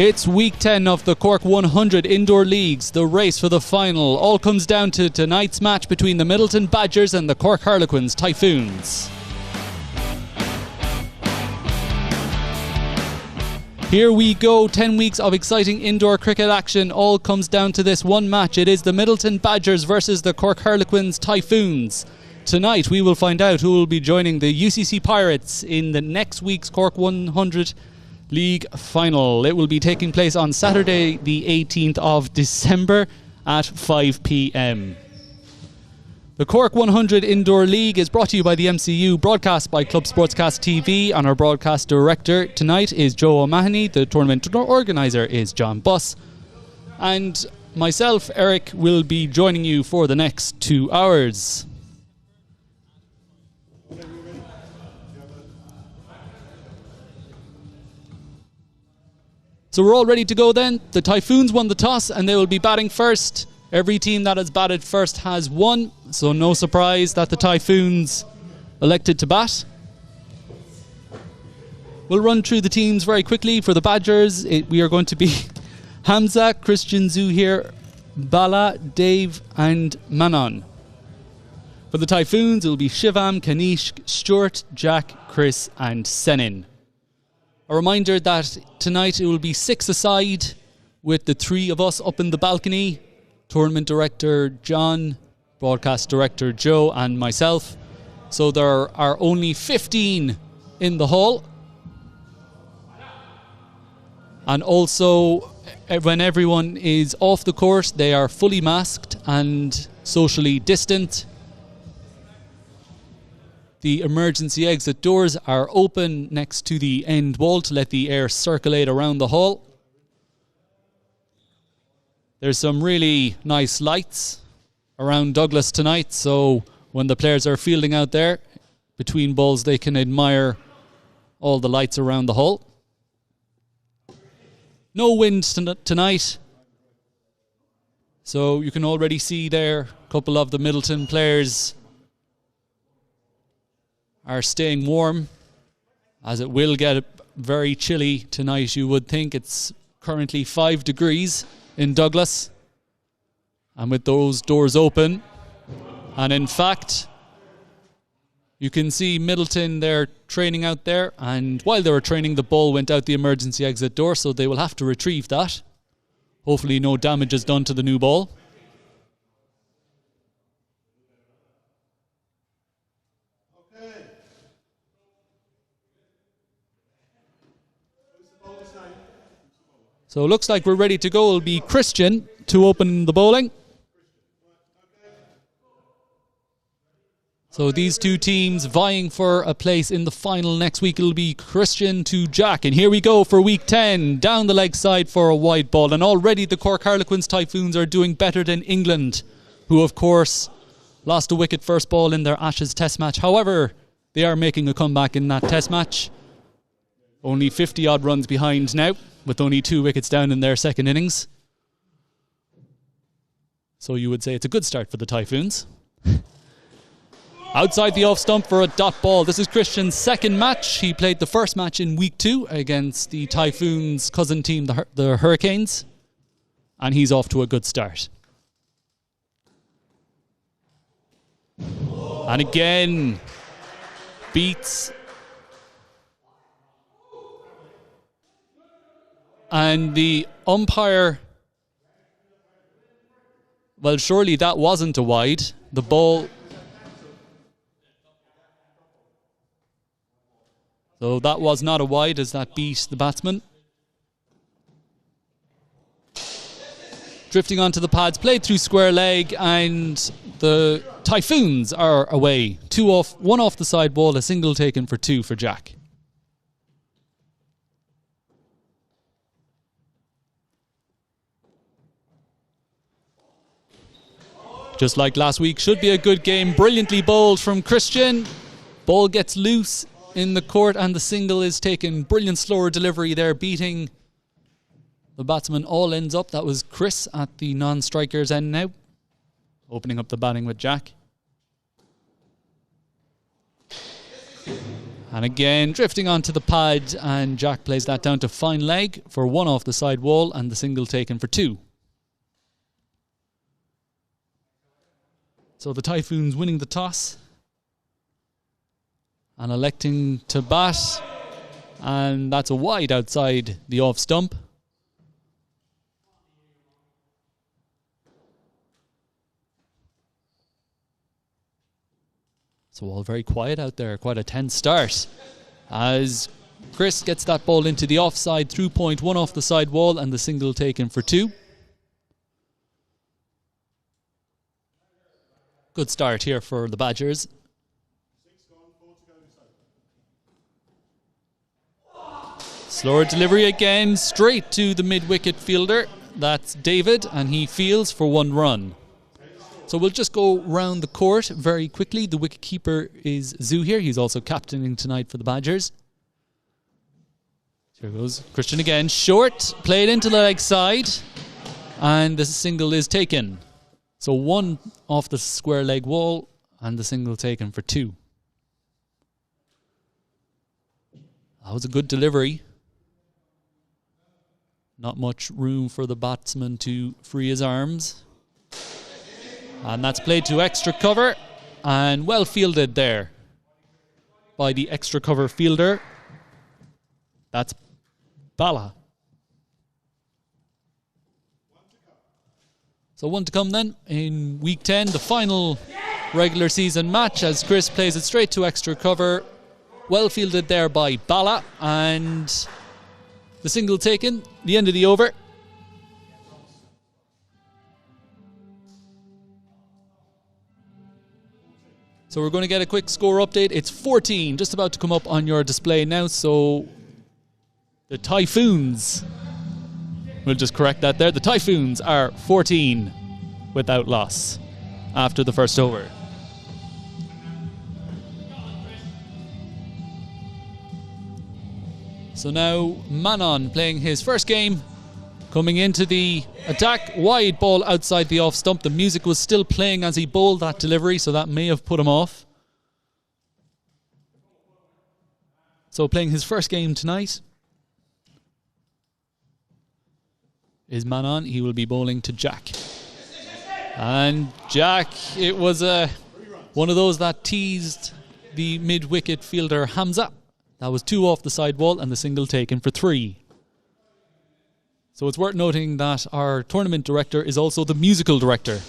It's week 10 of the Cork 100 Indoor Leagues. The race for the final all comes down to tonight's match between the Midleton Badgers and the Cork Harlequins Typhoons. Here we go, 10 weeks of exciting indoor cricket action. All comes down to this one match. It is the Midleton Badgers versus the Cork Harlequins Typhoons. Tonight we will find out who will be joining the UCC Pirates in the next week's Cork 100 League final. It will be taking place on Saturday the 18th of December at 5 p.m. The Cork 100 Indoor League is brought to you by the MCU, broadcast by Club Sportscast TV, and our broadcast director tonight is Joe O'Mahony. The tournament organiser is John Buss, and myself, Eric, will be joining you for the next 2 hours. So we're all ready to go then. The Typhoons won the toss and they will be batting first. Every team that has batted first has won, so no surprise that the Typhoons elected to bat. We'll run through the teams very quickly. For the Badgers, we are going to be Hamza, Christian, Zuhair, Bala, Dave and Manon. For the Typhoons, it will be Shivam, Kanish, Stuart, Jack, Chris and Senin. A reminder that tonight it will be 6-a-side with the 3 of us up in the balcony. Tournament director John, broadcast director Joe and myself. So there are only 15 in the hall. And also when everyone is off the course, they are fully masked and socially distant. The emergency exit doors are open next to the end wall to let the air circulate around the hall. There's some really nice lights around Douglas tonight, so when the players are fielding out there, between balls they can admire all the lights around the hall. No wind tonight, so you can already see there a couple of the Midleton players are staying warm, as it will get very chilly tonight. You would think it's currently 5 degrees in Douglas, and with those doors open, and in fact you can see Midleton, they're training out there, and while they were training the ball went out the emergency exit door, so they will have to retrieve that. Hopefully no damage is done to the new ball. So it looks like we're ready to go. It'll be Christian to open the bowling. So these two teams vying for a place in the final next week. It'll be Christian to Jack. And here we go for week 10. Down the leg side for a wide ball. And already the Cork Harlequins Typhoons are doing better than England, who of course lost a wicket first ball in their Ashes test match. However, they are making a comeback in that test match. Only 50 odd runs behind now, with only 2 wickets down in their second innings. So you would say it's a good start for the Typhoons. Outside the off stump for a dot ball. This is Christian's second match. He played the first match in week 2 against the Typhoons' cousin team, the Hurricanes. And he's off to a good start. And again, beats. And the umpire, well, surely that wasn't a wide. The ball, so that was not a wide, as that beat the batsman. Drifting onto the pads, played through square leg, and the Typhoons are away. 1 off the side ball, a single taken for 2 for Jack. Just like last week, should be a good game. Brilliantly bowled from Christian. Ball gets loose in the court and the single is taken. Brilliant slower delivery there, beating the batsman all ends up. That was Chris at the non-striker's end now. Opening up the batting with Jack. And again, drifting onto the pad, and Jack plays that down to fine leg for 1 off the side wall, and the single taken for 2. So the Typhoons winning the toss and electing to bat, and that's a wide outside the off stump. So all very quiet out there, quite a tense start as Chris gets that ball into the offside through point, 1 off the side wall, and the single taken for 2. Good start here for the Badgers. Slower delivery again, straight to the mid-wicket fielder. That's David, and he fields for 1 run. So we'll just go round the court very quickly. The wicket-keeper is Zuhir. He's also captaining tonight for the Badgers. Here goes Christian again. Short, played into the leg side, and the single is taken. So 1 off the square leg wall, and the single taken for 2. That was a good delivery. Not much room for the batsman to free his arms. And that's played to extra cover, and well fielded there by the extra cover fielder. That's Bala. So 1 to come then in week 10, the final regular season match, as Chris plays it straight to extra cover. Well fielded there by Bala, and the single taken, the end of the over. So we're going to get a quick score update. It's 14, just about to come up on your display now. So the Typhoons, we'll just correct that there. The Typhoons are 14 without loss after the first over. So now Manon playing his first game, coming into the attack, wide ball outside the off stump. The music was still playing as he bowled that delivery, so that may have put him off. So playing his first game tonight is Manon. He will be bowling to Jack. And Jack, it was one of those that teased the mid-wicket fielder Hamza. That was 2 off the side wall, and the single taken for 3. So it's worth noting that our tournament director is also the musical director.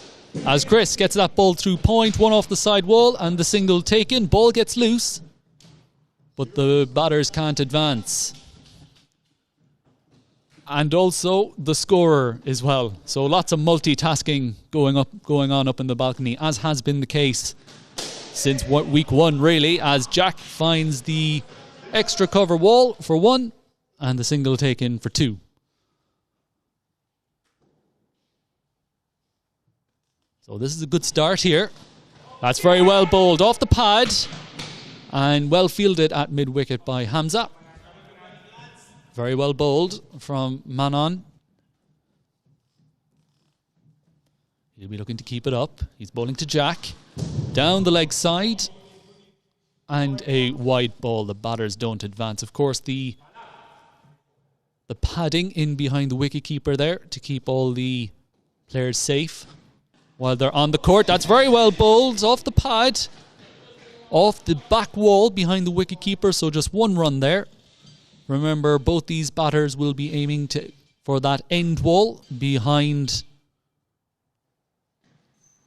As Chris gets that ball through point, 1 off the side wall, and the single taken. Ball gets loose, but the batters can't advance. And also the scorer as well. So lots of multitasking going on up in the balcony, as has been the case since week 1, really, as Jack finds the extra cover wall for 1, and the single taken for 2. So this is a good start here. That's very well bowled off the pad and well fielded at mid-wicket by Hamza. Very well bowled from Manon. He'll be looking to keep it up. He's bowling to Jack. Down the leg side. And a wide ball. The batters don't advance. Of course, the padding in behind the wicket-keeper there to keep all the players safe while they're on the court. That's very well bowled off the pad, off the back wall behind the wicket-keeper, so just 1 run there. Remember, both these batters will be aiming for that end wall behind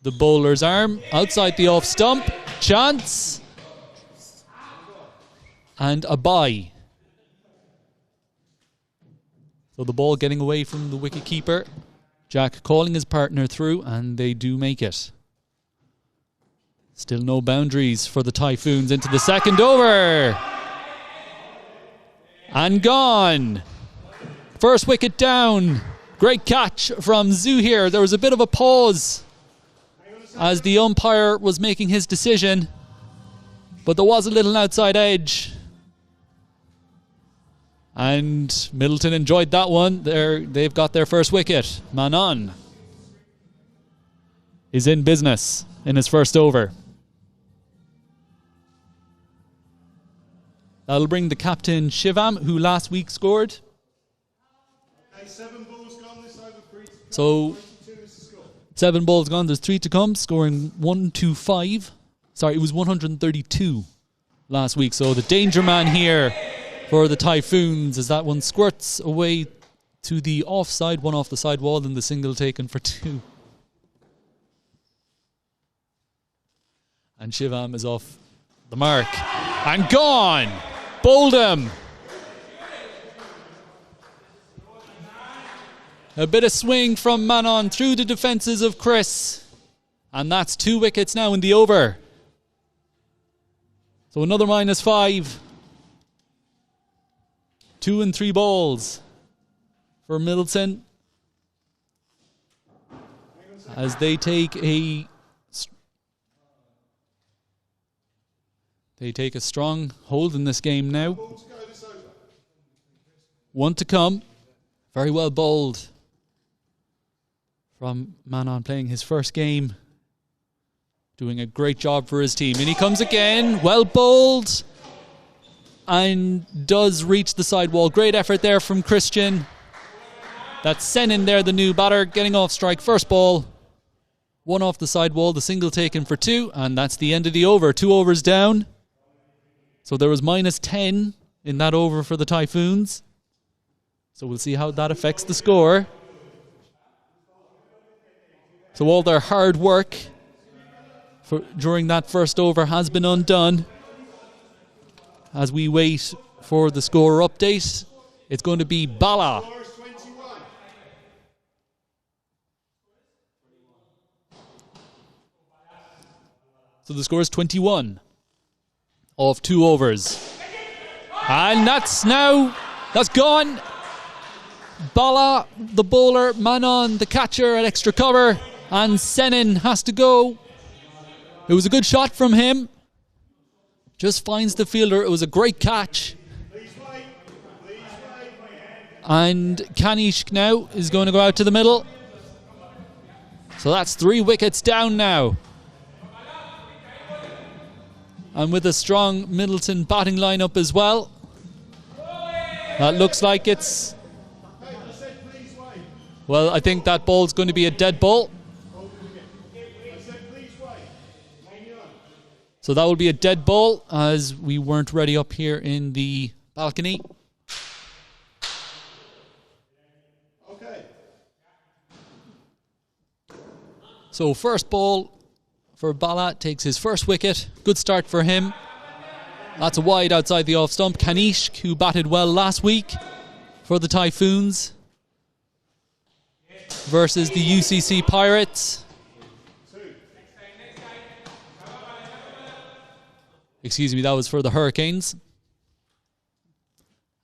the bowler's arm, outside the off stump. Chance. And a bye. So the ball getting away from the wicket-keeper. Jack calling his partner through, and they do make it. Still no boundaries for the Typhoons into the second over. And gone. First wicket down. Great catch from Zuhir. There was a bit of a pause as the umpire was making his decision, but there was a little outside edge. And Midleton enjoyed that one. They've got their first wicket. Manon is in business in his first over. That'll bring the captain Shivam, who last week scored. Okay, 7 balls gone this over, 3 to come. So 22 is the score. 7 balls gone, there's 3 to come, scoring 125. Sorry, it was 132 last week. So the danger man here for the Typhoons as that one squirts away to the offside, one off the side wall, and the single taken for 2. And Shivam is off the mark. And gone! Bowled him! A bit of swing from Manon through the defences of Chris. And that's 2 wickets now in the over. So another -5. 2 and 3 balls for Midleton as they take a strong hold in this game now. 1 to come. Very well bowled from Manon, playing his first game. Doing a great job for his team. And he comes again. Well bowled. And does reach the side wall. Great effort there from Christian. That's Senin there, the new batter, getting off strike. First ball. 1 off the side wall. The single taken for 2. And that's the end of the over. 2 overs down. So there was -10 in that over for the Typhoons. So we'll see how that affects the score. So all their hard work during that first over has been undone. As we wait for the score update, it's going to be Bala. So the score is 21 of 2 overs. And that's gone. Bala, the bowler, Manon, the catcher at extra cover, and Senin has to go. It was a good shot from him. Just finds the fielder. It was a great catch. And Kanishk now is going to go out to the middle. So that's 3 wickets down now. And with a strong Midleton batting lineup as well. That looks like it's... Well, I think that ball's going to be a dead ball. So that will be a dead ball as we weren't ready up here in the balcony. Okay. So first ball for Bala, takes his first wicket. Good start for him. That's a wide outside the off stump. Kanishk, who batted well last week for the Typhoons versus the UCC Pirates. Excuse me, that was for the Hurricanes.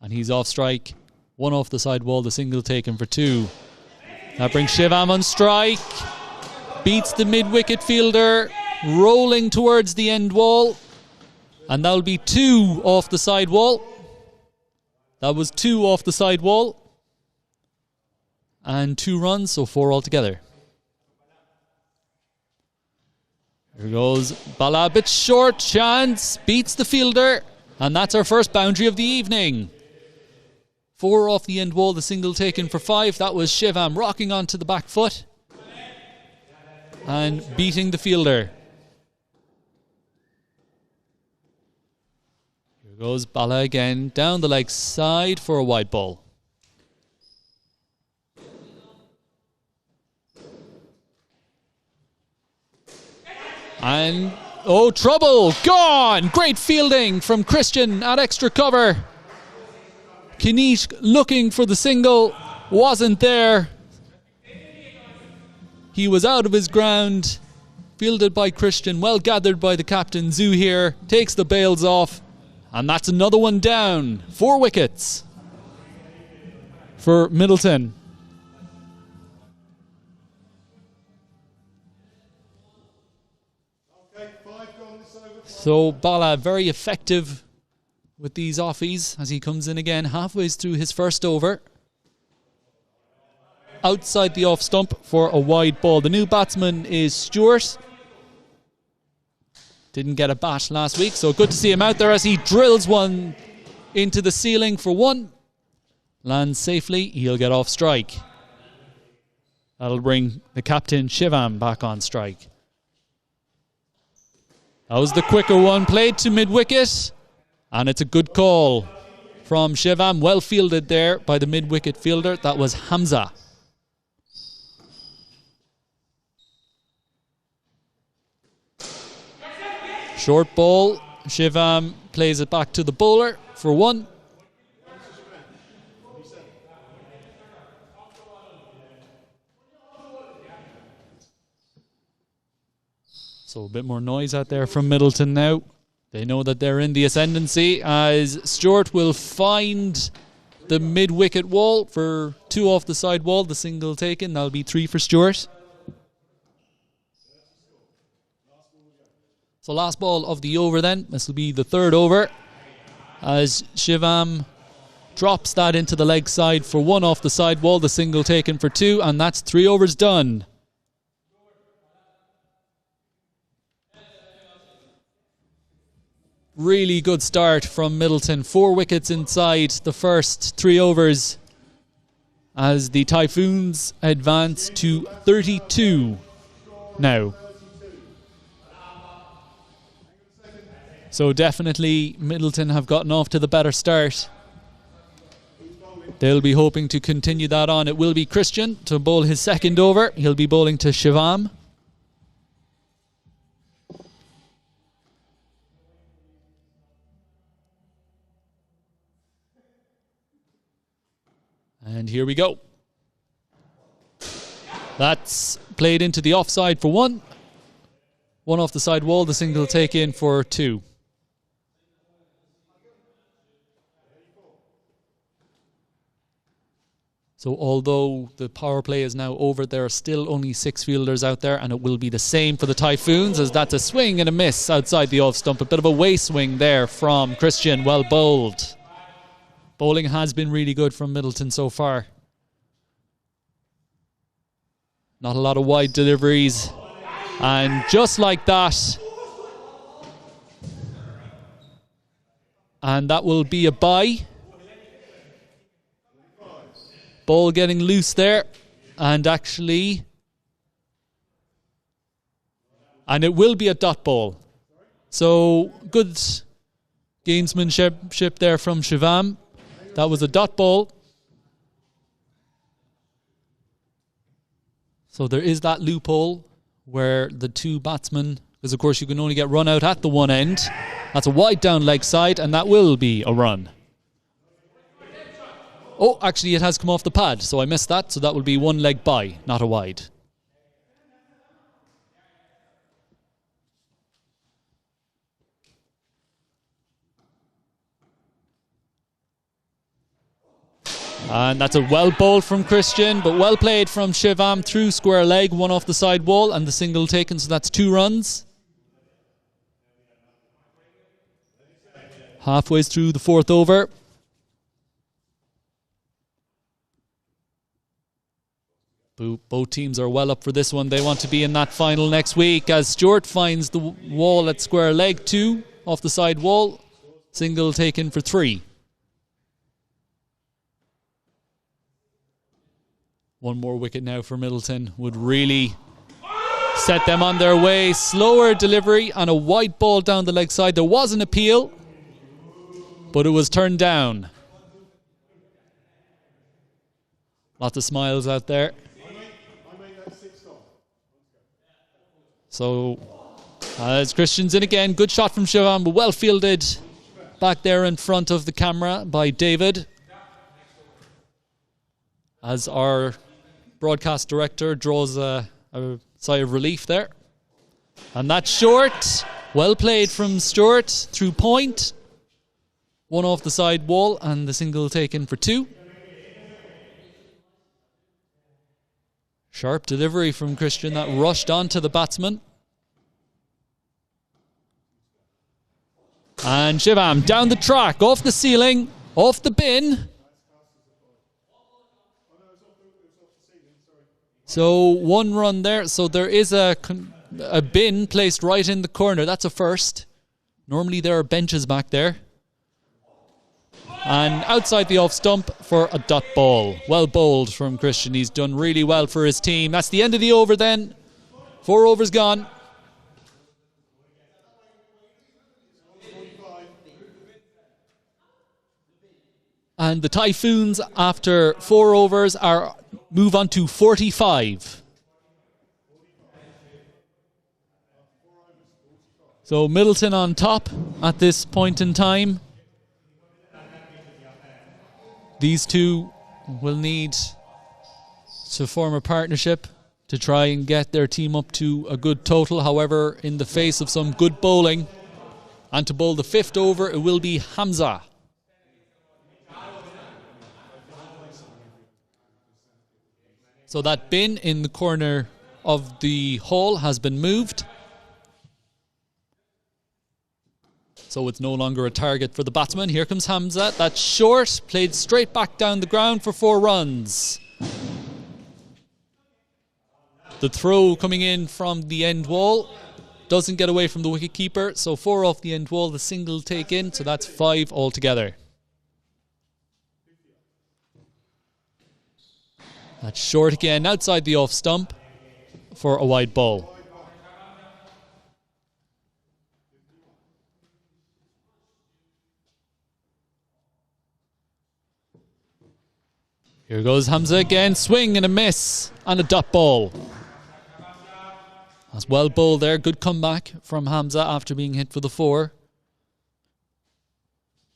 And he's off strike. 1 off the side wall, the single taken for 2. That brings Shivam on strike. Beats the mid-wicket fielder, rolling towards the end wall. And that'll be 2 off the side wall. That was 2 off the side wall. And 2 runs, so 4 altogether. Here goes Bala, a bit short chance, beats the fielder, and that's our first boundary of the evening. 4 off the end wall, the single taken for 5. That was Shivam rocking onto the back foot and beating the fielder. Here goes Bala again, down the leg side for a wide ball. And, oh, trouble, gone! Great fielding from Christian at extra cover. Kanishk looking for the single, wasn't there. He was out of his ground, fielded by Christian, well gathered by the captain Zoo here, takes the bails off, and that's another one down. 4 wickets for Midleton. So Bala very effective with these offies as he comes in again halfway through his first over. Outside the off stump for a wide ball. The new batsman is Stewart. Didn't get a bat last week, so good to see him out there as he drills one into the ceiling for 1. Lands safely. He'll get off strike. That'll bring the captain Shivam back on strike. That was the quicker one, played to mid-wicket. And it's a good call from Shivam. Well fielded there by the mid-wicket fielder. That was Hamza. Short ball. Shivam plays it back to the bowler for 1. So a bit more noise out there from Midleton now. They know that they're in the ascendancy as Stewart will find the mid-wicket wall for 2 off the side wall. The single taken. That'll be 3 for Stewart. So last ball of the over then. This will be the 3rd over as Shivam drops that into the leg side for 1 off the side wall. The single taken for 2, and that's 3 overs done. Really good start from Midleton. 4 wickets inside the first 3 overs as the Typhoons advance to 32 now. So definitely Midleton have gotten off to the better start. They'll be hoping to continue that on. It will be Christian to bowl his 2nd over. He'll be bowling to Shivam. And here we go. That's played into the offside for 1. 1 off the side wall, the single take in for 2. So although the power play is now over, there are still only 6 fielders out there, and it will be the same for the Typhoons as that's a swing and a miss outside the off stump. A bit of a way swing there from Christian, well bowled. Bowling has been really good from Midleton so far. Not a lot of wide deliveries. And just like that. And that will be a bye. Ball getting loose there. And actually... And it will be a dot ball. So good gamesmanship there from Shivam. That was a dot ball. So there is that loophole where the 2 batsmen, because of course you can only get run out at the one end. That's a wide down leg side, and that will be a run. Oh, actually it has come off the pad, so I missed that. So that will be 1 leg by, not a wide. And that's a well bowled from Christian, but well played from Shivam through square leg, 1 off the side wall, and the single taken, so that's 2 runs. Halfway through the 4th over. Both teams are well up for this one. They want to be in that final next week as Stewart finds the wall at square leg, 2 off the side wall, single taken for 3. 1 more wicket now for Midleton would really set them on their way. Slower delivery and a wide ball down the leg side. There was an appeal, but it was turned down. Lots of smiles out there. So, as Christian's in again, good shot from Shivam, but well fielded back there in front of the camera by David. As our broadcast director draws a sigh of relief there. And that's short. Well played from Stewart through point. 1 off the side wall and the single taken for 2. Sharp delivery from Christian that rushed onto the batsman. And Shivam down the track, off the ceiling, off the bin. So 1 run there. So there is a bin placed right in the corner. That's a first. Normally there are benches back there. And outside the off stump for a dot ball. Well bowled from Christian. He's done really well for his team. That's the end of the over then. 4 overs gone. And the Typhoons, after 4 overs, move on to 45. So Midleton on top at this point in time. These two will need to form a partnership to try and get their team up to a good total. However, in the face of some good bowling, and to bowl the 5th over, it will be Hamza. So that bin in the corner of the hole has been moved. So it's no longer a target for the batsman. Here comes Hamza. That's short, played straight back down the ground for 4 runs. The throw coming in from the end wall doesn't get away from the wicket keeper. So 4 off the end wall, the single take in. So that's 5 altogether. That's short again, outside the off stump for a wide ball. Here goes Hamza again, swing and a miss, and a dot ball. That's well bowled there, good comeback from Hamza after being hit for the 4.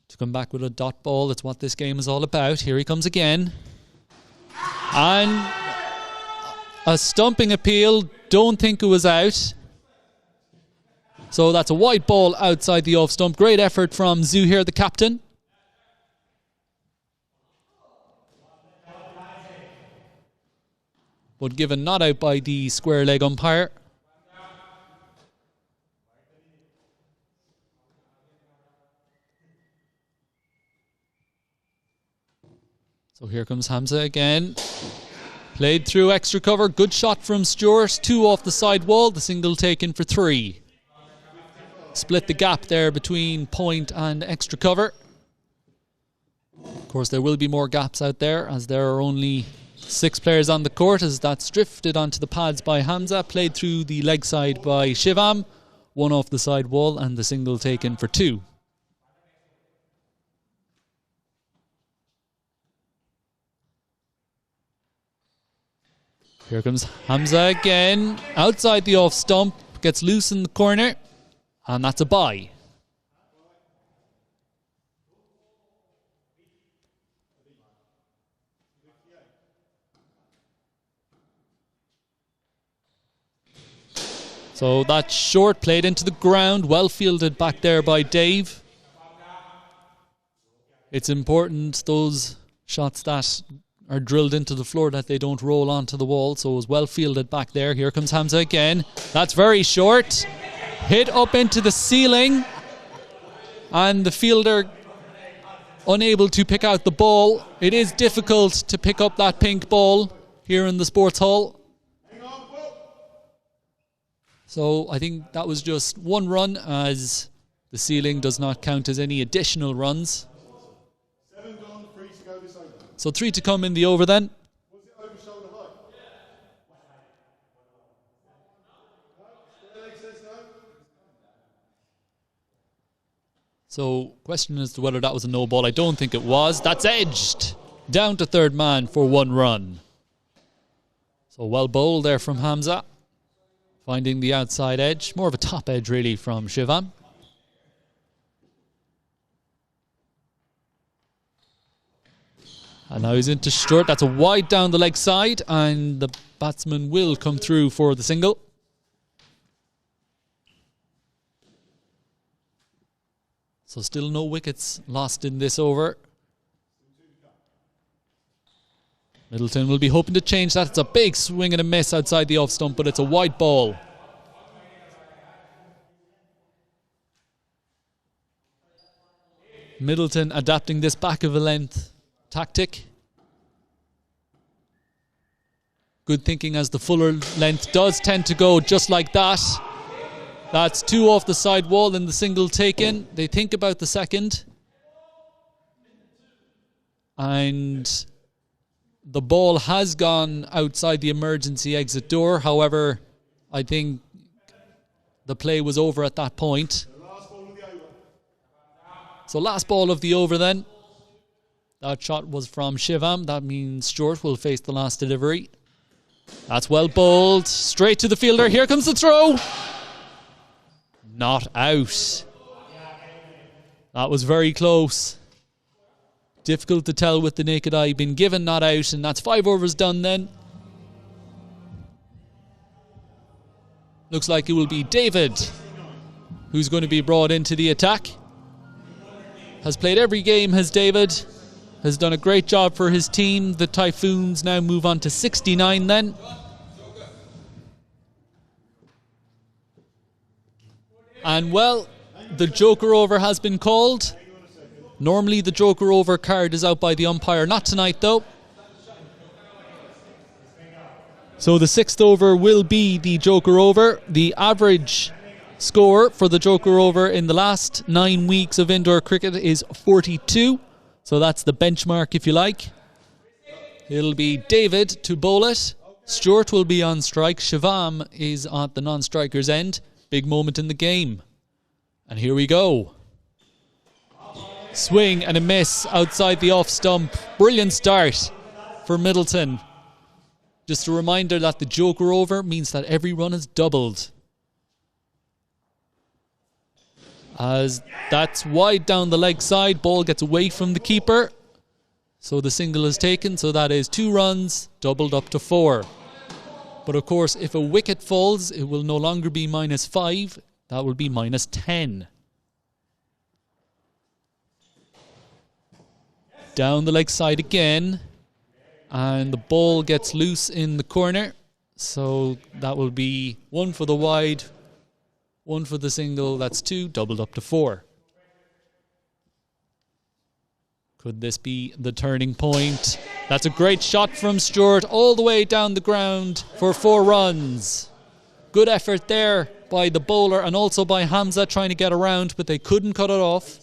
To come back with a dot ball, that's what this game is all about. Here he comes again. And a stumping appeal, don't think it was out. So that's a wide ball outside the off stump. Great effort from Zuhair, the captain. But given not out by the square leg umpire. So here comes Hamza again. Played through extra cover. Good shot from Stewart. 2 off the side wall. The single taken for 3. Split the gap there between point and extra cover. Of course, there will be more gaps out there as there are only 6 players on the court, as that's drifted onto the pads by Hamza. Played through the leg side by Shivam. 1 off the side wall and the single taken for 2. Here comes Hamza again, outside the off stump, gets loose in the corner, and that's a bye. So that's short, played into the ground, well fielded back there by Dave. It's important, those shots that are drilled into the floor, that they don't roll onto the wall. So it was well fielded back there. Here comes Hamza again. That's very short. Hit up into the ceiling. And the fielder unable to pick out the ball. It is difficult to pick up that pink ball here in the sports hall. So I think that was just 1 run, as the ceiling does not count as any additional runs. So 3 to come in the over then. So question as to whether that was a no ball. I don't think it was. That's edged down to 3rd man for 1 run. So well bowled there from Hamza. Finding the outside edge. More of a top edge really from Shivam. And now he's into Stewart. That's a wide down the leg side, and the batsman will come through for the single. So still no wickets lost in this over. Midleton will be hoping to change that. It's a big swing and a miss outside the off stump, but it's a wide ball. Midleton adapting this back of a length tactic. Good thinking, as the fuller length does tend to go just like that. That's 2 off the side wall and the single taken. They think about the second. And the ball has gone outside the emergency exit door. However, I think the play was over at that point. So last ball of the over then. That shot was from Shivam. That means Stuart will face the last delivery. That's well bowled. Straight to the fielder. Here comes the throw. Not out. That was very close. Difficult to tell with the naked eye. Been given not out, and that's 5 overs done then. Looks like it will be David who's going to be brought into the attack. Has played every game, has David. Has done a great job for his team. The Typhoons now move on to 69 then. And well, the Joker over has been called. Normally the Joker over card is out by the umpire. Not tonight though. So the 6th over will be the Joker over. The average score for the Joker over in the last 9 weeks of indoor cricket is 42. So that's the benchmark if you like. It'll be David to bowl it. Stuart will be on strike. Shivam is at the non-striker's end. Big moment in the game. And here we go. Swing and a miss outside the off stump. Brilliant start for Midleton. Just a reminder that the Joker over means that every run is doubled. As that's wide down the leg side, ball gets away from the keeper. So the single is taken, so that is 2 runs, doubled up to 4. But of course, if a wicket falls, it will no longer be -5, that will be -10. Down the leg side again, and the ball gets loose in the corner. So that will be 1 for the wide, 1 for the single, that's 2, doubled up to 4. Could this be the turning point? That's a great shot from Stuart all the way down the ground for 4 runs. Good effort there by the bowler and also by Hamza trying to get around, but they couldn't cut it off.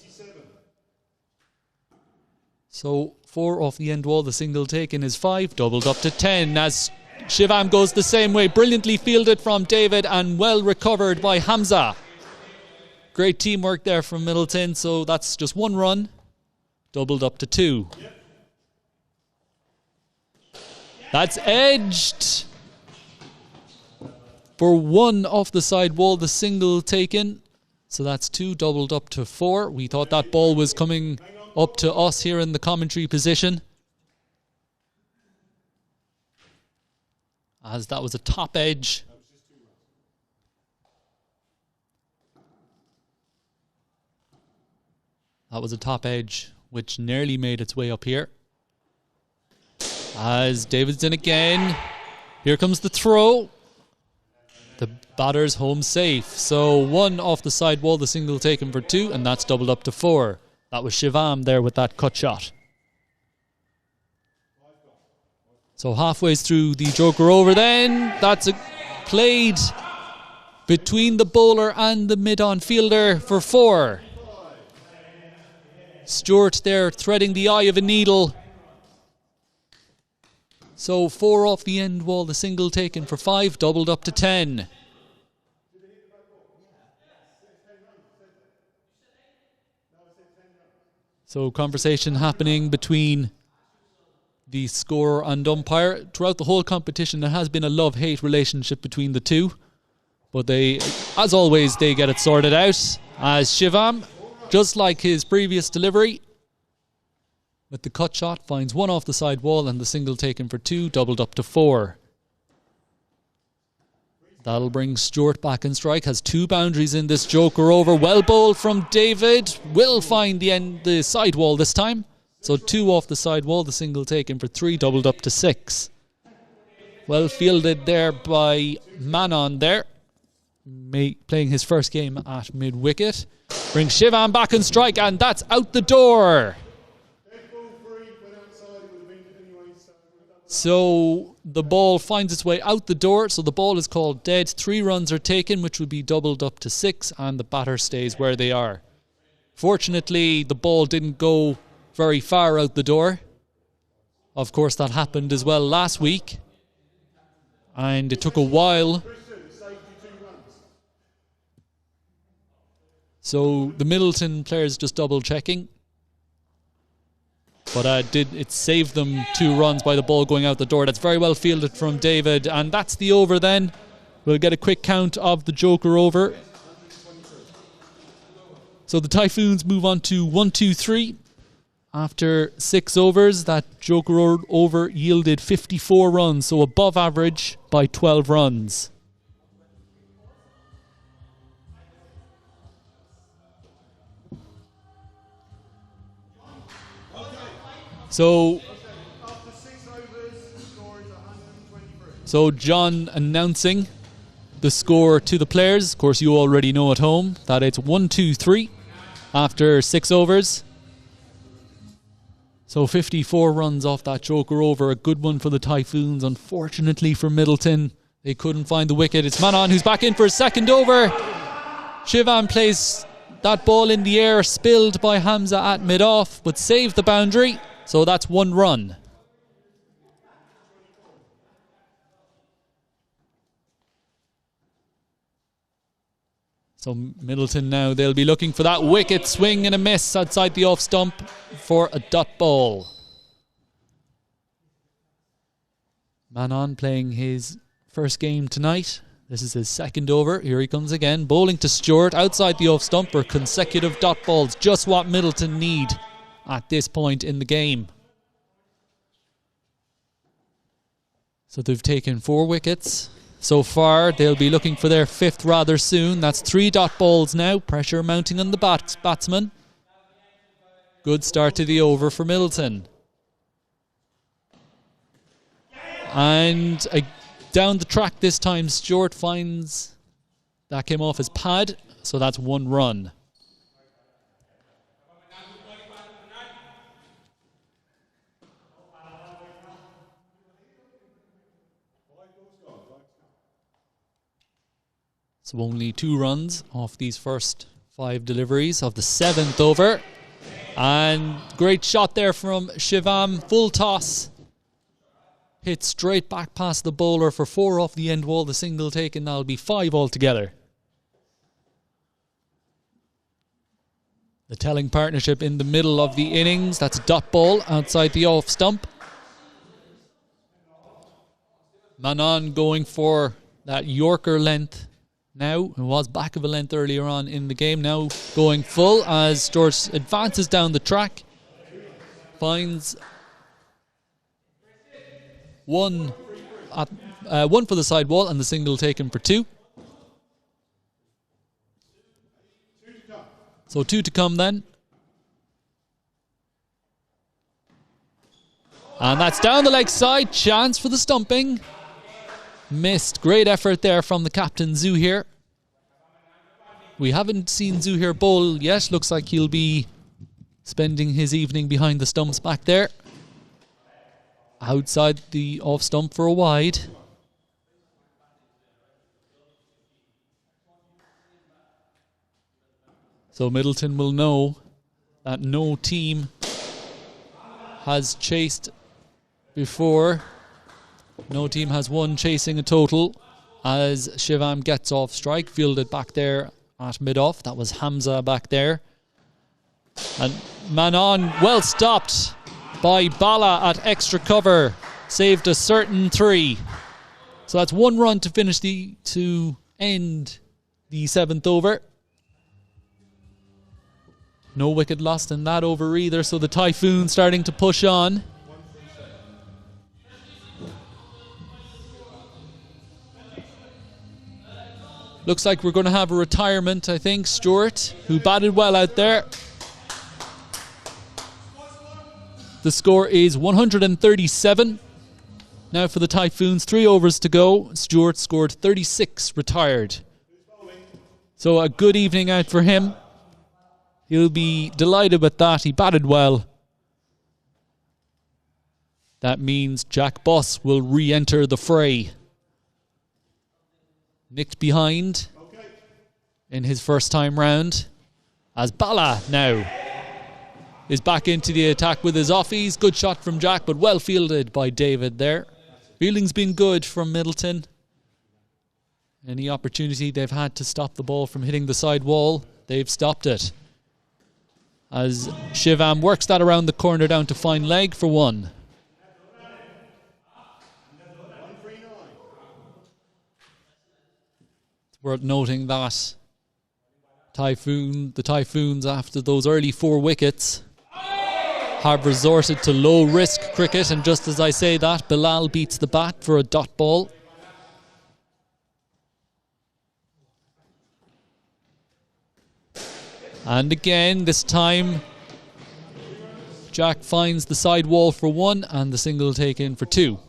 So 4 off the end wall, the single taken is 5, doubled up to 10 as Shivam goes the same way. Brilliantly fielded from David and well recovered by Hamza. Great teamwork there from Midleton, so that's just 1 run, doubled up to 2. That's edged for 1 off the side wall, the single taken. So that's 2, doubled up to 4. We thought that ball was coming up to us here in the commentary position, as that was a top edge. That was a top edge which nearly made its way up here. As David's in again. Here comes the throw. The batter's home safe. So 1 off the side wall, the single taken for 2, and that's doubled up to 4. That was Shivam there with that cut shot. So halfway through the Joker over then. That's played between the bowler and the mid-on fielder for 4. Stuart there threading the eye of a needle. So 4 off the end wall, the single taken for 5, doubled up to 10. So conversation happening between the scorer and umpire. Throughout the whole competition, there has been a love-hate relationship between the two. But they, as always, they get it sorted out. As Shivam, just like his previous delivery, with the cut shot, finds 1 off the side wall and the single taken for 2, doubled up to 4. That'll bring Stuart back in strike. Has 2 boundaries in this Joker over. Well bowled from David. Will find the side wall this time. So 2 off the side wall. The single taken for 3. Doubled up to 6. Well fielded there by Manon there. Playing his first game at mid-wicket. Brings Shivam back in strike. And that's out the door. So the ball finds its way out the door, so the ball is called dead. 3 runs are taken, which would be doubled up to 6, and the batter stays where they are. Fortunately, the ball didn't go very far out the door, Of course, that happened as well last week. And it took a while. So the Midleton players just double checking. But it saved them 2 runs by the ball going out the door. That's very well fielded from David. And that's the over then. We'll get a quick count of the Joker over. So the Typhoons move on to 1-2-3. After 6 overs, that Joker over yielded 54 runs, so above average by 12 runs. So John announcing the score to the players. Of course, you already know at home that it's 1-2-3 after 6 overs. So 54 runs off that Joker over. A good one for the Typhoons. Unfortunately for Midleton, they couldn't find the wicket. It's Manon who's back in for a second over. Shivam plays that ball in the air, spilled by Hamza at mid-off, but saved the boundary. So that's 1 run. So Midleton now, they'll be looking for that wicket, swing and a miss outside the off stump for a dot ball. Manon playing his first game tonight. This is his second over. Here he comes again, bowling to Stewart outside the off stump for consecutive dot balls. Just what Midleton need at this point in the game. So they've taken 4 wickets. So far, they'll be looking for their 5th rather soon. That's 3 dot balls now. Pressure mounting on the batsman. Good start to the over for Midleton. And down the track this time, Stewart finds that came off his pad. So that's 1 run. So only 2 runs off these first 5 deliveries of the 7th over. And great shot there from Shivam. Full toss. Hit straight back past the bowler for 4 off the end wall. The single taken, that'll be 5 altogether. The telling partnership in the middle of the innings. That's a dot ball outside the off stump. Manon going for that Yorker length. Now, it was back of a length earlier on in the game. Now going full as Stewart advances down the track. Finds one for the side wall and the single taken for 2. So 2 to come then. And that's down the leg side. Chance for the stumping. Missed. Great effort there from the captain, Zuhair. We haven't seen Zuhair bowl yet. Looks like he'll be spending his evening behind the stumps back there. Outside the off stump for a wide. So Midleton will know that no team has chased before. No team has won chasing a total as Shivam gets off strike, fielded back there at mid-off. That was Hamza back there. And Manon well stopped by Bala at extra cover. Saved a certain 3. So that's 1 run to finish to end the 7th over. No wicket lost in that over either, so the Typhoons starting to push on. Looks like we're going to have a retirement, I think. Stewart, who batted well out there. The score is 137. Now for the Typhoons, 3 overs to go. Stewart scored 36, retired. So a good evening out for him. He'll be delighted with that. He batted well. That means Jack Boss will re-enter the fray. Nicked behind in his first time round as Bala now is back into the attack with his offies. Good shot from Jack, but well fielded by David there. Fielding's been good from Midleton. Any opportunity they've had to stop the ball from hitting the side wall, they've stopped it. As Shivam works that around the corner down to fine leg for one. It's worth noting that the Typhoons, after those early 4 wickets, have resorted to low-risk cricket, and just as I say that, Bilal beats the bat for a dot ball. And again, this time, Jack finds the side wall for one and the single taken for two.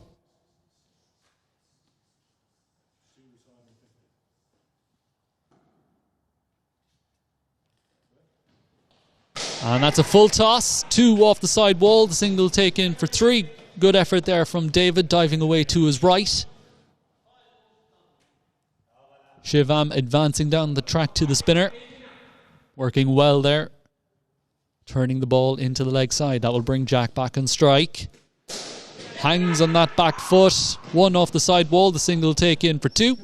And that's a full toss, 2 off the side wall, the single taken for 3. Good effort there from David, diving away to his right. Shivam advancing down the track to the spinner. Working well there. Turning the ball into the leg side. That will bring Jack back on strike. Hangs on that back foot. 1 off the side wall, the single taken for 2.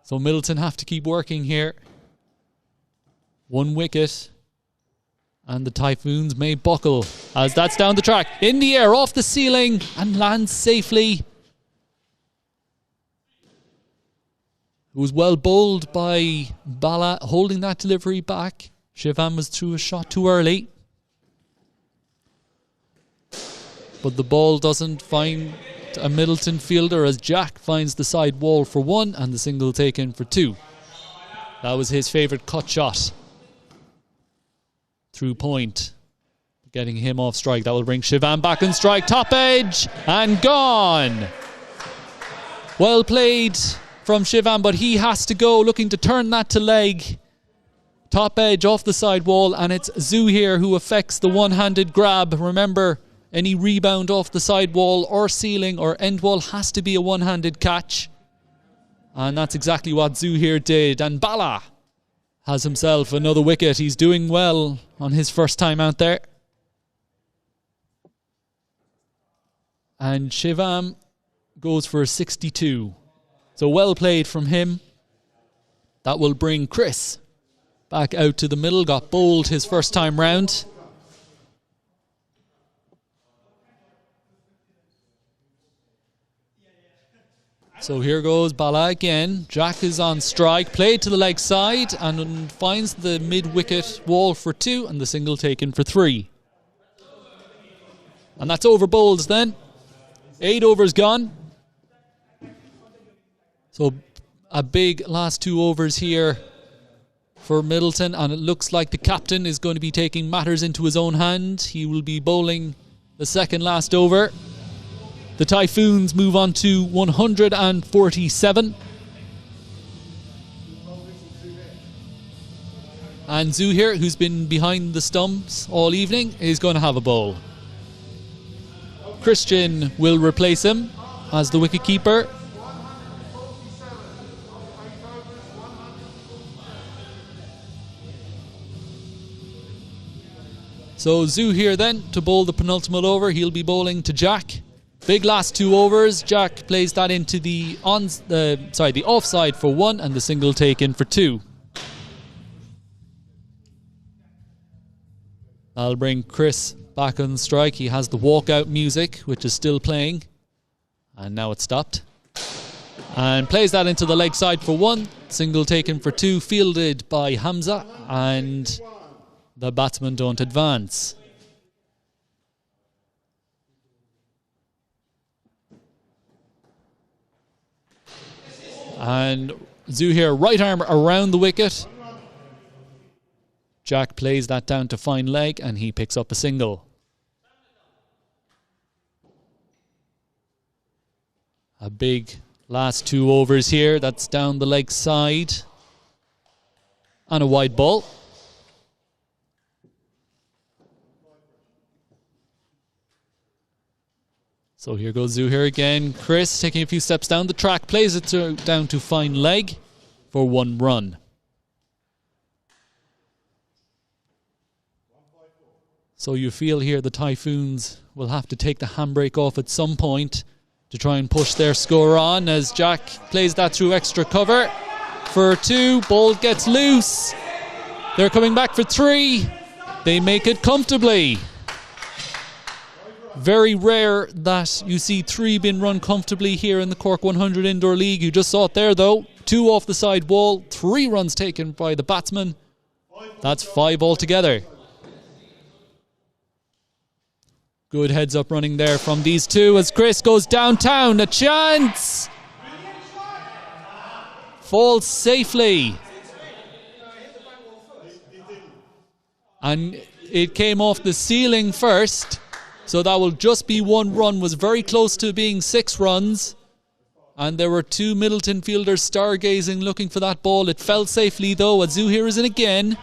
So Midleton have to keep working here. 1 wicket. And the Typhoons may buckle as that's down the track. In the air, off the ceiling, and lands safely. It was well bowled by Bala, holding that delivery back. Shivam was through a shot too early. But the ball doesn't find a Midleton fielder as Jack finds the side wall for 1 and the single taken for 2. That was his favourite cut shot. Through point. Getting him off strike. That will bring Shivam back on strike. Top edge and gone. Well played from Shivam, but he has to go, looking to turn that to leg. Top edge off the side wall, and it's Zuhair who affects the one-handed grab. Remember, any rebound off the side wall or ceiling or end wall has to be a one-handed catch. And that's exactly what Zuhair did. And Bala has himself another wicket. He's doing well on his first time out there. And Shivam goes for a 62. So well played from him. That will bring Chris back out to the middle. Got bowled his first time round. So here goes Bala again. Jack is on strike. Played to the leg side and finds the mid-wicket wall for 2 and the single taken for 3. And that's over bowls then. 8 overs gone. So a big last 2 overs here for Midleton, and it looks like the captain is going to be taking matters into his own hand. He will be bowling the second last over. The Typhoons move on to 147. And Zuhair, who's been behind the stumps all evening, is going to have a bowl. Christian will replace him as the wicketkeeper. So Zuhair then to bowl the penultimate over. He'll be bowling to Jack. Big last 2 overs. Jack plays that into the offside for 1 and the single taken for 2. That'll bring Chris back on strike. He has the walkout music, which is still playing. And now it's stopped. And plays that into the leg side for 1. Single taken for 2. Fielded by Hamza. And the batsmen don't advance. And Zuhair, right arm around the wicket. Jack plays that down to fine leg and he picks up a single. A big last 2 overs here. That's down the leg side. And a wide ball. So here goes Zuhair again. Chris taking a few steps down the track, plays it down to fine leg for 1 run. So you feel here the Typhoons will have to take the handbrake off at some point to try and push their score on, as Jack plays that through extra cover for 2. Ball gets loose. They're coming back for 3. They make it comfortably. Very rare that you see 3 being run comfortably here in the Cork 100 Indoor League. You just saw it there though. 2 off the side wall, 3 runs taken by the batsman. That's 5 altogether. Good heads up running there from these 2 as Chris goes downtown. A chance! Falls safely. And it came off the ceiling first. So that will just be 1 run. Was very close to being 6 runs. And there were 2 Midleton fielders stargazing looking for that ball. It fell safely though. Azuhir is in again.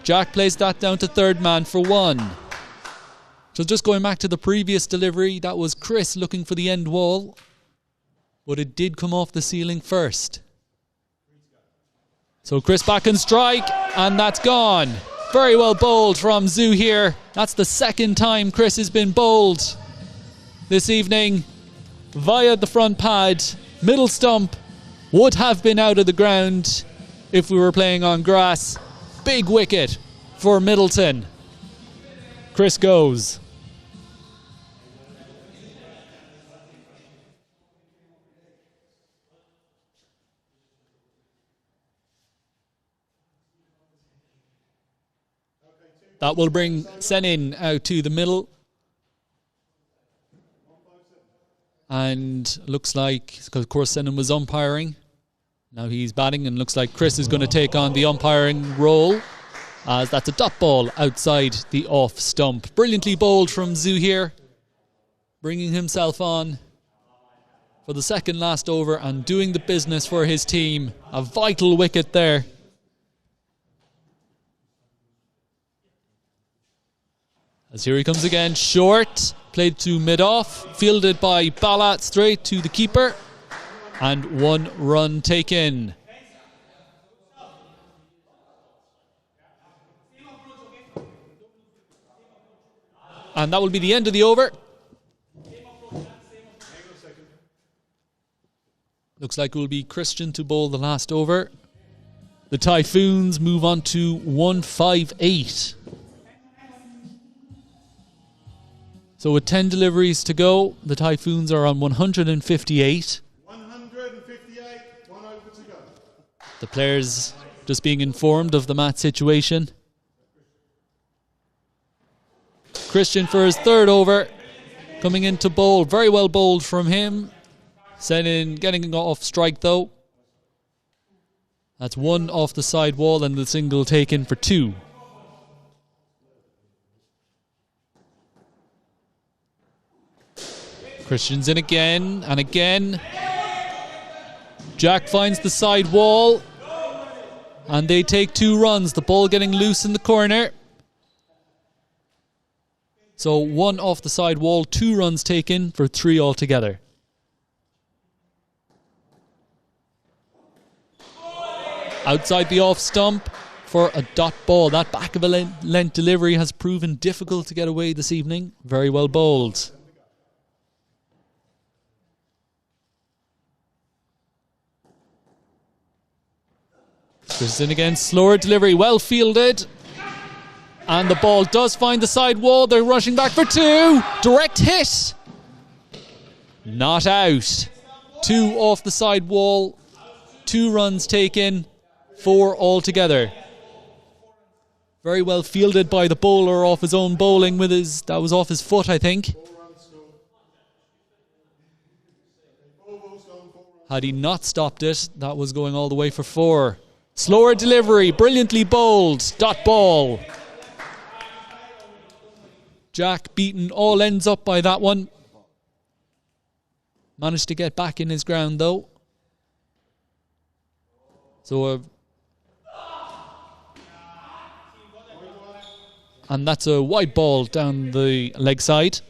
Jack plays that down to 3rd man for 1. So just going back to the previous delivery, that was Chris looking for the end wall. But it did come off the ceiling first. So Chris back and strike, and that's gone. Very well bowled from Zuhir. That's the 2nd time Chris has been bowled this evening via the front pad. Middle stump would have been out of the ground if we were playing on grass. Big wicket for Midleton. Chris goes. That will bring Senin out to the middle. And looks like, because of course Senin was umpiring. Now he's batting and looks like Chris is going to take on the umpiring role, as that's a dot ball outside the off stump. Brilliantly bowled from Zuhir, bringing himself on for the 2nd last over and doing the business for his team. A vital wicket there. As here he comes again, short, played to mid-off, fielded by Bala straight to the keeper, and 1 run taken. And that will be the end of the over. Looks like it will be Christian to bowl the last over. The Typhoons move on to 158. So with 10 deliveries to go, the Typhoons are on 158. 158, 1 over to go. The players just being informed of the match situation. Christian for his 3rd over, coming in to bowl. Very well bowled from him. Senin getting off strike though. That's 1 off the side wall and the single taken for 2. Christian's in again and again. Jack finds the side wall and they take 2 runs. The ball getting loose in the corner. So 1 off the side wall, 2 runs taken for 3 altogether. Outside the off stump for a dot ball. That back of a length delivery has proven difficult to get away this evening. Very well bowled. Christian again, slower delivery, well fielded. And the ball does find the side wall. They're rushing back for 2. Direct hit. Not out. 2 off the side wall. 2 runs taken. 4 altogether. Very well fielded by the bowler off his own bowling with his, that was off his foot, I think. Had he not stopped it, that was going all the way for 4. Slower delivery, brilliantly bowled, dot ball. Jack beaten all ends up by that one. Managed to get back in his ground though. So and that's a wide ball down the leg side.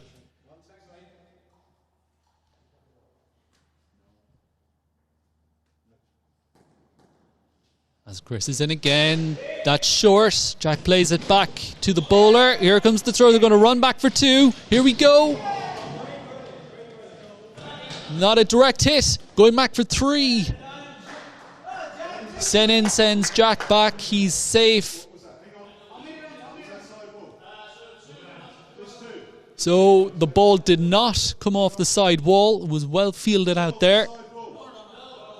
As Chris is in again, that's short. Jack plays it back to the bowler. Here comes the throw. They're going to run back for 2. Here we go. Not a direct hit. Going back for 3. Senin sends Jack back. He's safe. So the ball did not come off the side wall. It was well fielded out there.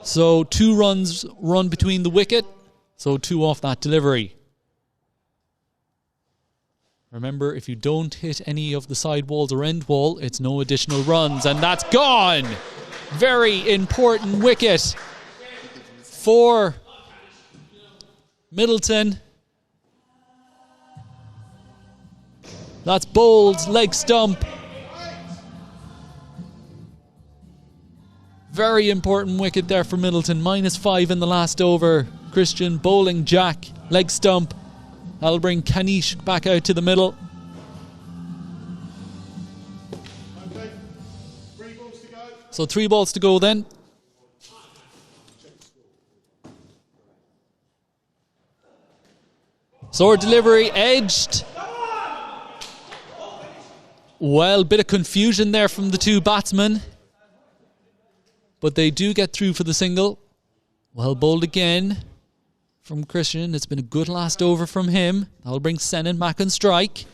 So 2 runs run between the wicket. So 2 off that delivery. Remember, if you don't hit any of the side walls or end wall, it's no additional runs. And that's gone! Very important wicket for Midleton. That's bowled, leg stump. Very important wicket there for Midleton. -5 in the last over. Christian bowling Jack, leg stump. That'll bring Kanish back out to the middle. Okay. 3 balls to go. So 3 balls to go then. Sword delivery edged. Well, bit of confusion there from the 2 batsmen. But they do get through for the single. Well bowled again from Christian. It's been a good last over from him. That'll bring Senin back on strike.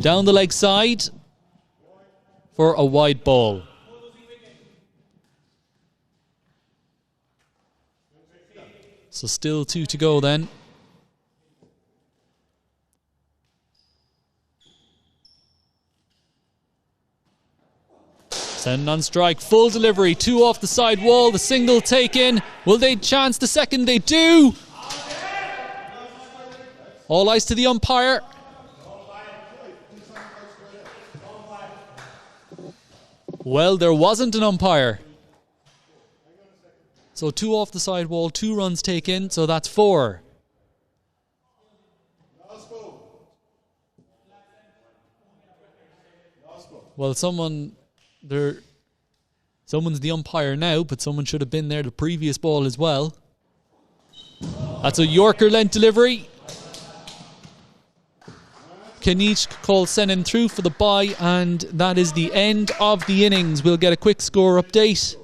Down the leg side for a wide ball. So still 2 to go then. Senin on strike, full delivery, 2 off the side wall, the single taken. Will they chance the second? They do! All eyes to the umpire. Well, there wasn't an umpire. So 2 off the side wall, 2 runs taken, so that's 4. Well, someone's the umpire now, but someone should have been there the previous ball as well. That's a Yorker length delivery. Kanish calls Senin through for the bye, and that is the end of the innings. We'll get a quick score update.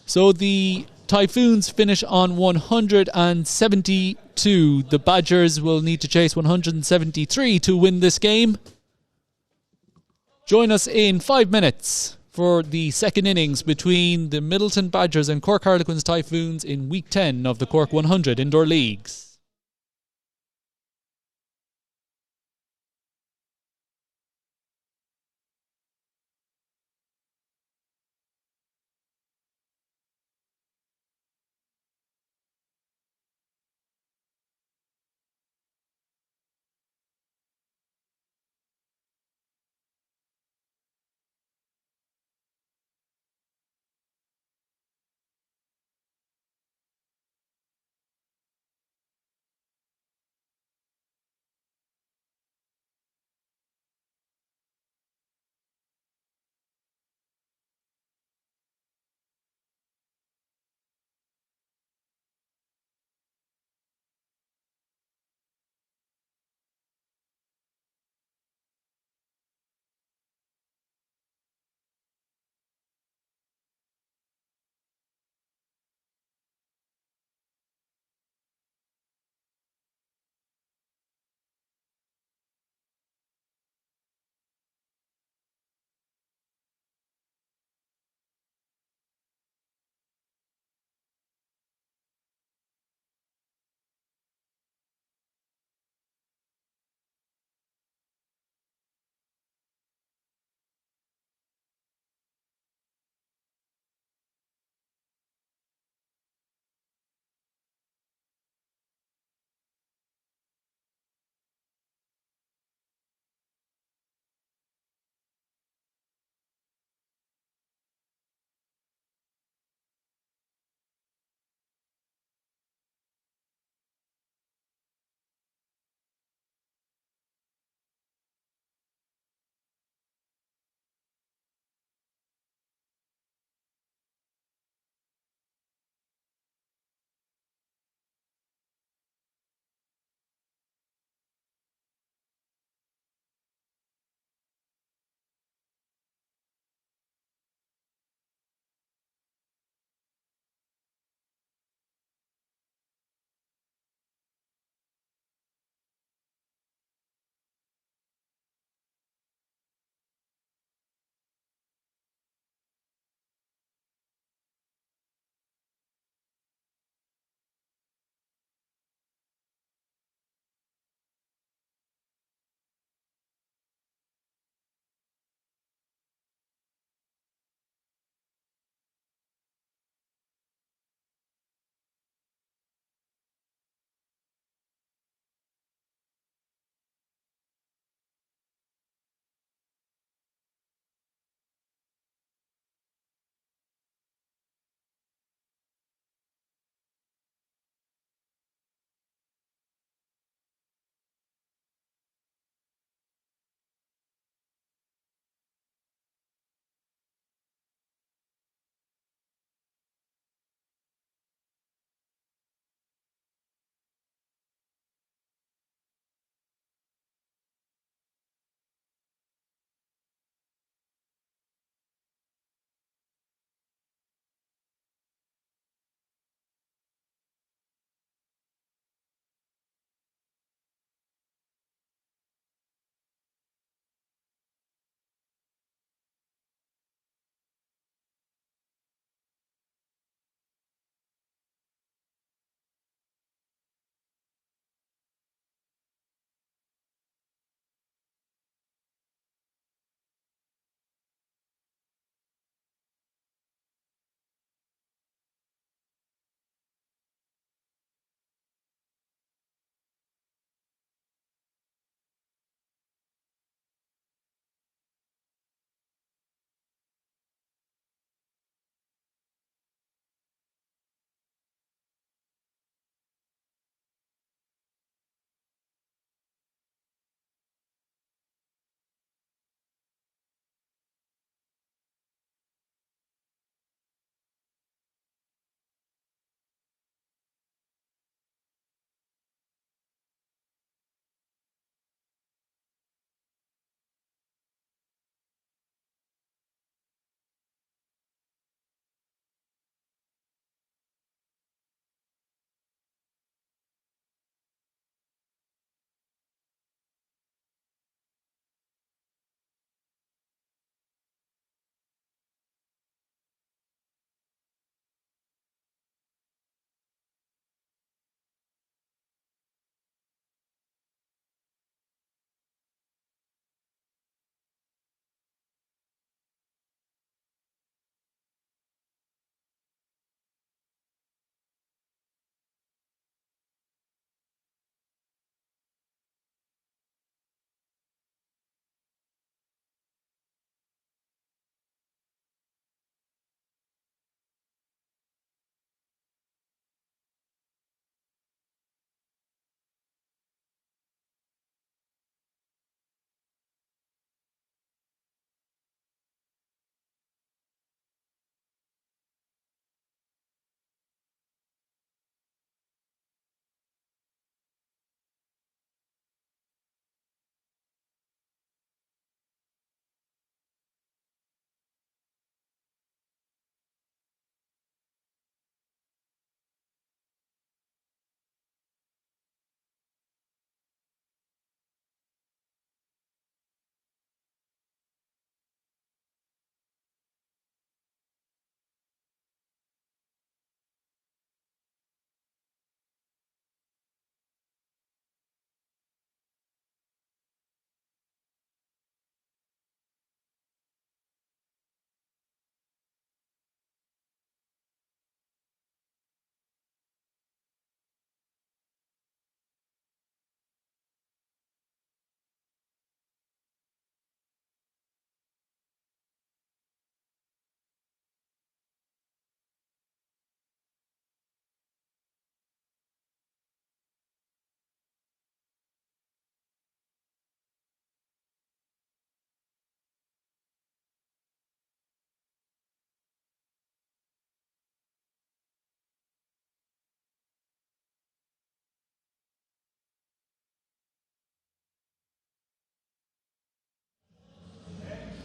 So the Typhoons finish on 172. The Badgers will need to chase 173 to win this game. Join us in 5 minutes for the second innings between the Midleton Badgers and Cork Harlequins Typhoons in Week 10 of the Cork 100 Indoor Leagues.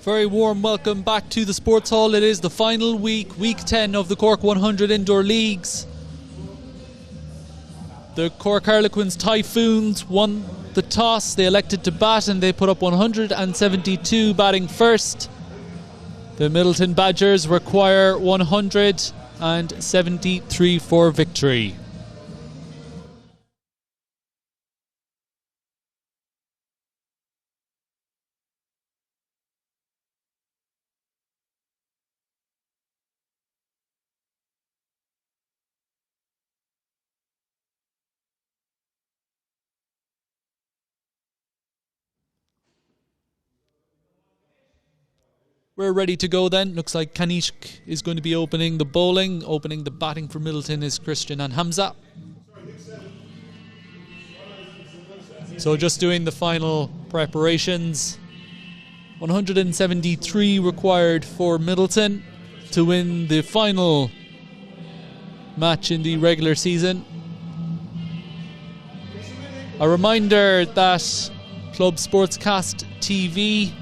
Very warm welcome back to the Sports Hall. It is the final week, week 10 of the Cork 100 Indoor Leagues. The Cork Harlequins Typhoons won the toss. They elected to bat and they put up 172 batting first. The Midleton Badgers require 173 for victory. We're ready to go then. Looks like Kanishk is going to be opening the bowling. Opening the batting for Midleton is Christian and Hamza. So just doing the final preparations. 173 required for Midleton to win the final match in the regular season. A reminder that Club Sportscast TV,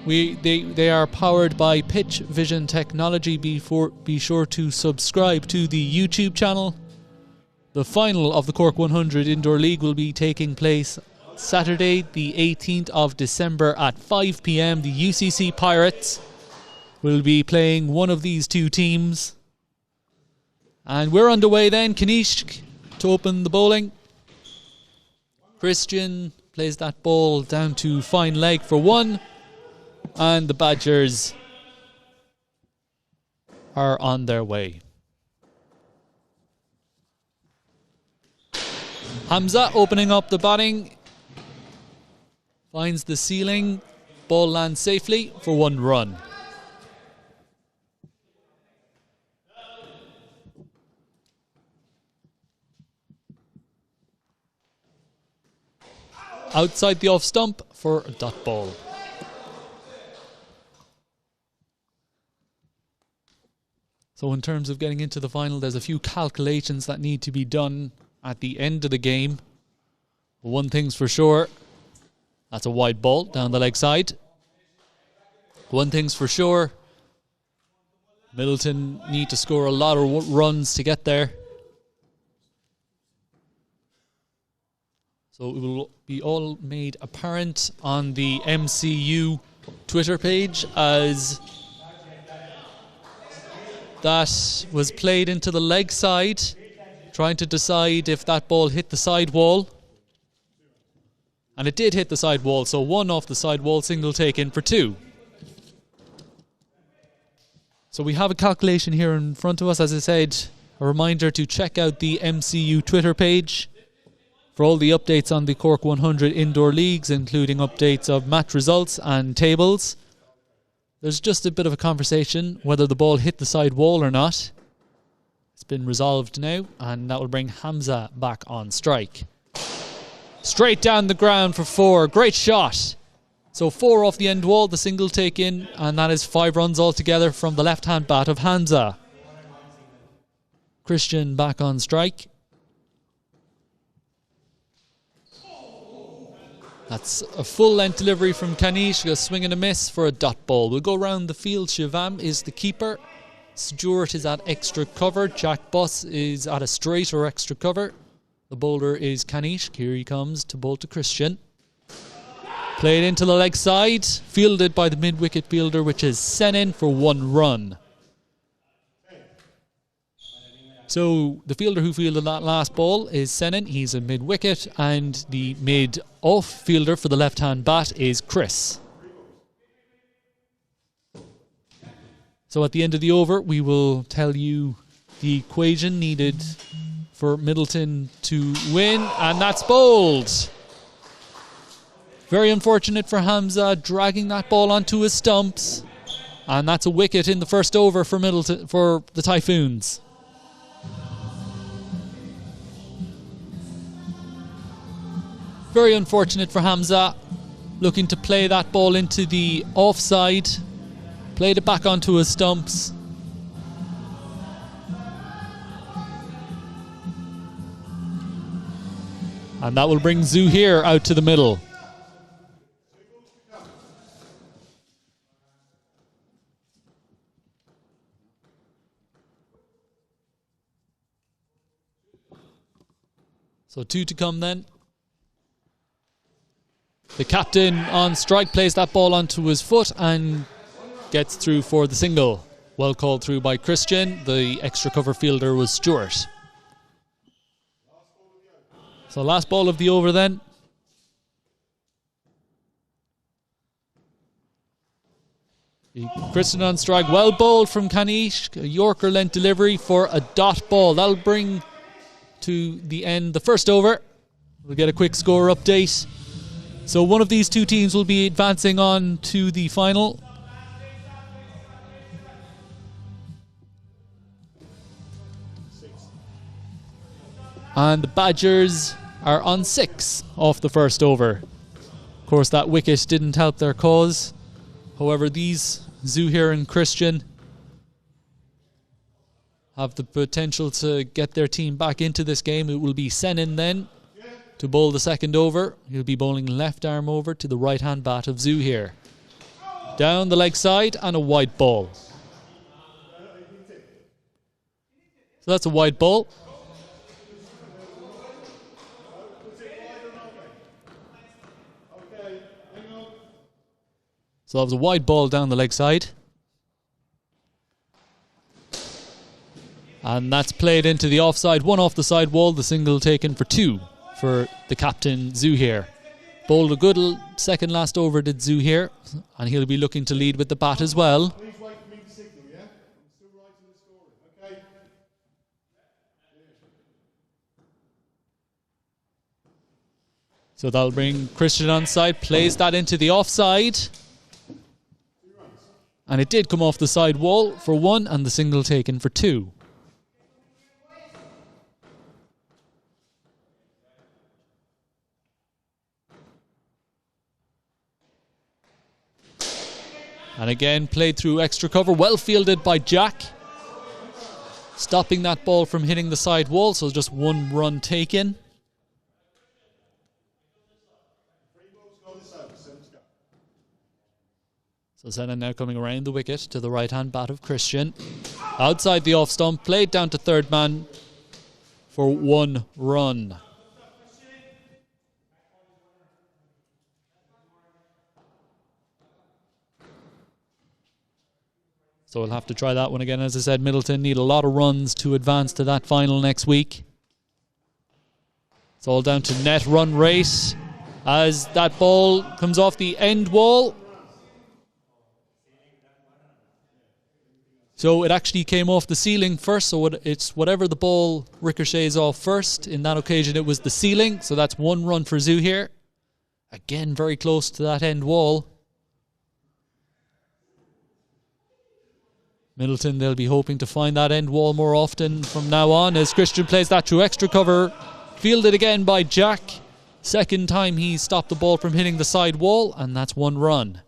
they are powered by Pitch Vision technology. Be sure to subscribe to the YouTube channel. The final of the Cork 100 Indoor League will be taking place Saturday the 18th of December at 5 p.m. The UCC Pirates will be playing one of these two teams. And we're underway then. Kanishk to open the bowling. Christian plays that ball down to fine leg for one. And the Badgers are on their way. Hamza opening up the batting. Finds the ceiling. Ball lands safely for one run. Outside the off stump for a dot ball. So in terms of getting into the final, there's a few calculations that need to be done at the end of the game. But one thing's for sure, that's a wide ball down the leg side. One thing's for sure, Midleton need to score a lot of runs to get there. So it will be all made apparent on the MCU Twitter page as that was played into the leg side, trying to decide if that ball hit the side wall. And it did hit the side wall, so one off the side wall, single taken for two. So we have a calculation here in front of us. As I said, a reminder to check out the MCU Twitter page for all the updates on the Cork 100 Indoor Leagues, including updates of match results and tables. There's just a bit of a conversation whether the ball hit the side wall or not. It's been resolved now, and that will bring Hamza back on strike. Straight down the ground for four. Great shot. So four off the end wall, the single take in, and that is 5 runs altogether from the left-hand bat of Hamza. Christian back on strike. That's a full-length delivery from Kanish. A swing and a miss for a dot ball. We'll go around the field. Shivam is the keeper. Stewart is at extra cover. Jack Buss is at a straight or extra cover. The bowler is Kanish. Here he comes to bowl to Christian. Played into the leg side. Fielded by the mid-wicket fielder, which is Senin, for one run. So the fielder who fielded that last ball is Senin. He's a mid-wicket, and the mid-off fielder for the left-hand bat is Chris. So at the end of the over, we will tell you the equation needed for Midleton to win, and that's bowled. Very unfortunate for Hamza, dragging that ball onto his stumps, and that's a wicket in the first over for Midleton, for the Typhoons. Very unfortunate for Hamza, looking to play that ball into the offside. Played it back onto his stumps. And that will bring Zuhair out to the middle. So 2 to come then. The captain on strike plays that ball onto his foot and gets through for the single. Well called through by Christian. The extra cover fielder was Stewart. So last ball of the over then. Christian on strike. Well bowled from Kanish. A Yorker length delivery for a dot ball. That'll bring to the end the first over. We'll get a quick score update. So one of these two teams will be advancing on to the final. And the Badgers are on 6 off the first over. Of course, that wicket didn't help their cause. However, these Zuhair and Christian have the potential to get their team back into this game. It will be Senin then to bowl the second over. He'll be bowling left arm over to the right hand bat of Zuhair. Down the leg side and a wide ball. So that's a wide ball. So that was a wide ball down the leg side. And that's played into the offside. 1 off the side wall. The single taken for 2 for the captain, Zuhair. Bowled a good second last over, did Zuhair. And he'll be looking to lead with the bat as well. Please wait for me to signal, yeah? I'm still writing the scoring, okay? So that'll bring Christian on side. Plays that into the offside. And it did come off the side wall for 1 and the single taken for 2. And again, played through extra cover. Well fielded by Jack. Stopping that ball from hitting the side wall. So just 1 run taken. So Senna now coming around the wicket to the right-hand bat of Christian. Outside the off stump, played down to third man for 1 run. So we'll have to try that one again. As I said, Midleton need a lot of runs to advance to that final next week. It's all down to net run rate as that ball comes off the end wall. So it actually came off the ceiling first, so it's whatever the ball ricochets off first. In that occasion, it was the ceiling, so that's 1 run for Zuhair. Again, very close to that end wall. Midleton, they'll be hoping to find that end wall more often from now on as Christian plays that through extra cover. Fielded again by Jack. Second time he stopped the ball from hitting the side wall, and that's 1 run.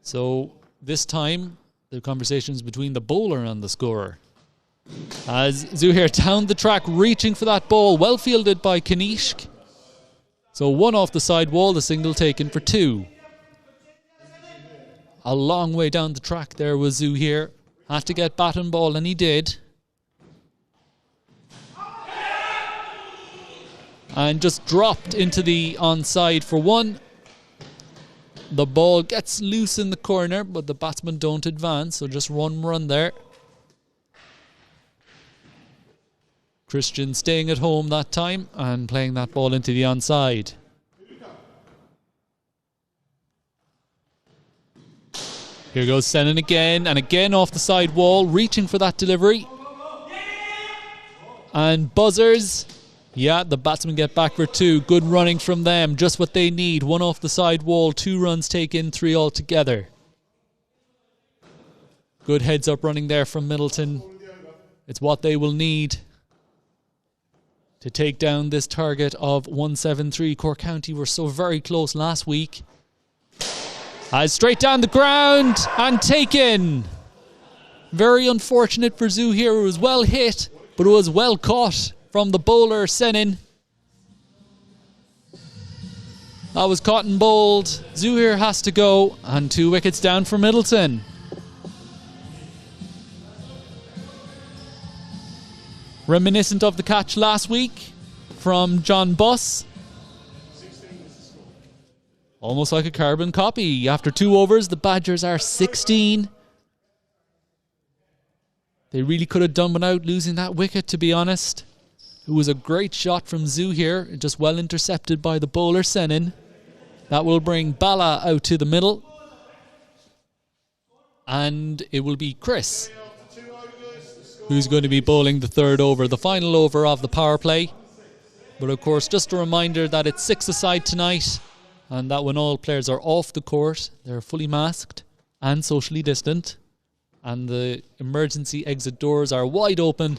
So this time, the conversation's between the bowler and the scorer. As Zuhair down the track, reaching for that ball, well fielded by Kanishk. So 1 off the side wall, the single taken for 2. A long way down the track there was Zuhair. Had to get bat and ball, and he did. And just dropped into the onside for 1. The ball gets loose in the corner, but the batsmen don't advance, so just 1 run there. Christian staying at home that time and playing that ball into the onside. Here goes Senin again, and again off the side wall, reaching for that delivery. And buzzers. Yeah, the batsmen get back for 2. Good running from them. Just what they need. 1 off the side wall. 2 runs taken. 3 altogether. Good heads up running there from Midleton. It's what they will need to take down this target of 173. Cork County were so very close last week. Straight down the ground and taken. Very unfortunate for Zuhair. It was well hit, but it was well caught from the bowler, Senin. That was caught and bowled. Zuhair has to go, and 2 wickets down for Midleton. Reminiscent of the catch last week from John Buss. Almost like a carbon copy. After 2 overs, the Badgers are 16. They really could have done without losing that wicket, to be honest. It was a great shot from Zuhair, just well intercepted by the bowler Senin. That will bring Bala out to the middle. And it will be Chris who's going to be bowling the 3rd over, the final over of the power play. But of course, just a reminder that it's 6-a-side tonight, and that when all players are off the court, they're fully masked and socially distant, and the emergency exit doors are wide open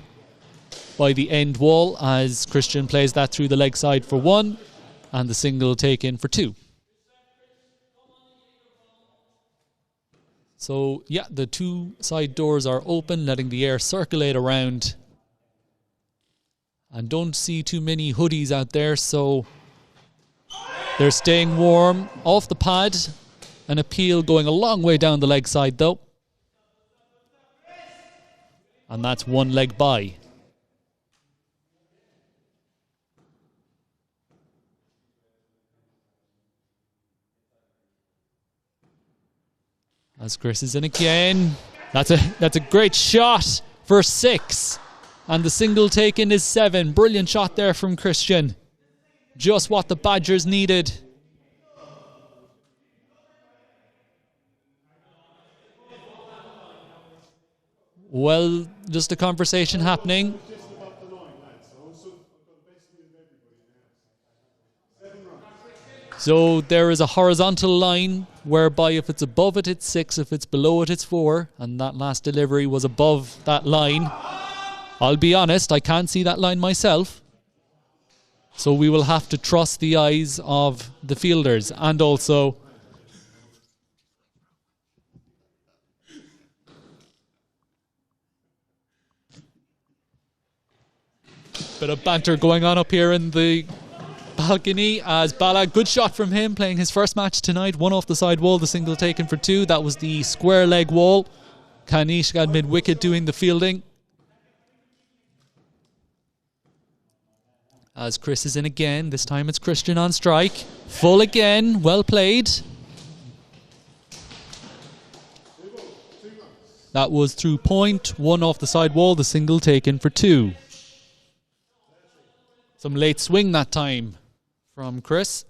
by the end wall as Christian plays that through the leg side for 1 and the single taken for 2. So, yeah, the 2 side doors are open, letting the air circulate around. And don't see too many hoodies out there, so they're staying warm off the pad. An appeal going a long way down the leg side, though. And that's 1 leg by. As Chris is in again. That's a great shot for 6. And the single taken is 7. Brilliant shot there from Christian. Just what the Badgers needed. Well, just a conversation happening. So there is a horizontal line whereby if it's above it, it's 6. If it's below it, it's 4. And that last delivery was above that line. I'll be honest, I can't see that line myself. So we will have to trust the eyes of the fielders. And also, bit of banter going on up here in the balcony as Bala, good shot from him, playing his first match tonight. 1 off the side wall, the single taken for 2. That was the square leg wall. Kanishka mid-wicket doing the fielding. As Chris is in again, this time it's Christian on strike. Full again, well played. That was through point, 1 off the side wall, the single taken for 2. Some late swing that time from Chris.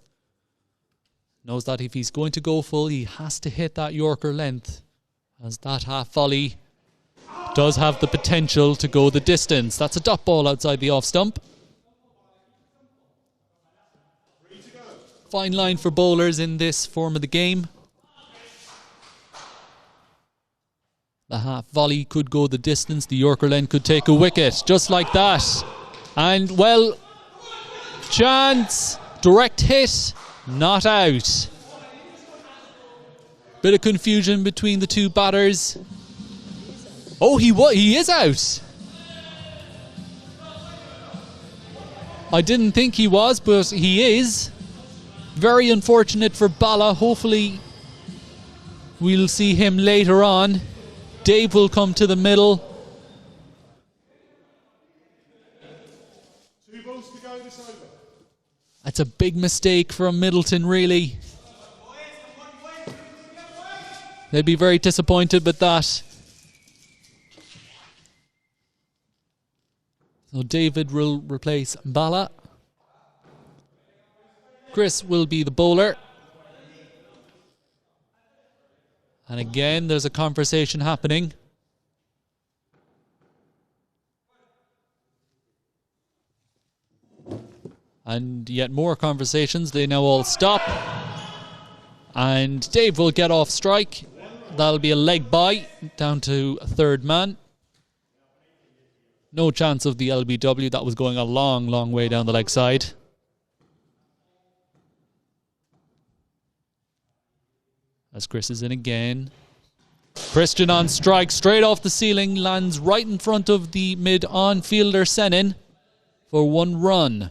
Knows that if he's going to go full, he has to hit that Yorker length, as that half volley does have the potential to go the distance. That's a dot ball outside the off stump. Fine line for bowlers in this form of the game. The half volley could go the distance. The Yorker length could take a wicket, just like that. And, well, chance, direct hit, not out. Bit of confusion between the 2 batters. Oh, he is out. I didn't think he was, but he is. Very unfortunate for Bala. Hopefully we'll see him later on. Dave will come to the middle. 2 balls to go this over. That's a big mistake from Midleton, really. They'd be very disappointed with that. So David will replace Bala. Chris will be the bowler. And again, there's a conversation happening. And yet more conversations. They now all stop. And Dave will get off strike. That'll be a leg by down to a 3rd man. No chance of the LBW. That was going a long, long way down the leg side. As Chris is in again. Christian on strike, straight off the ceiling, lands right in front of the mid-on fielder Senin for 1 run.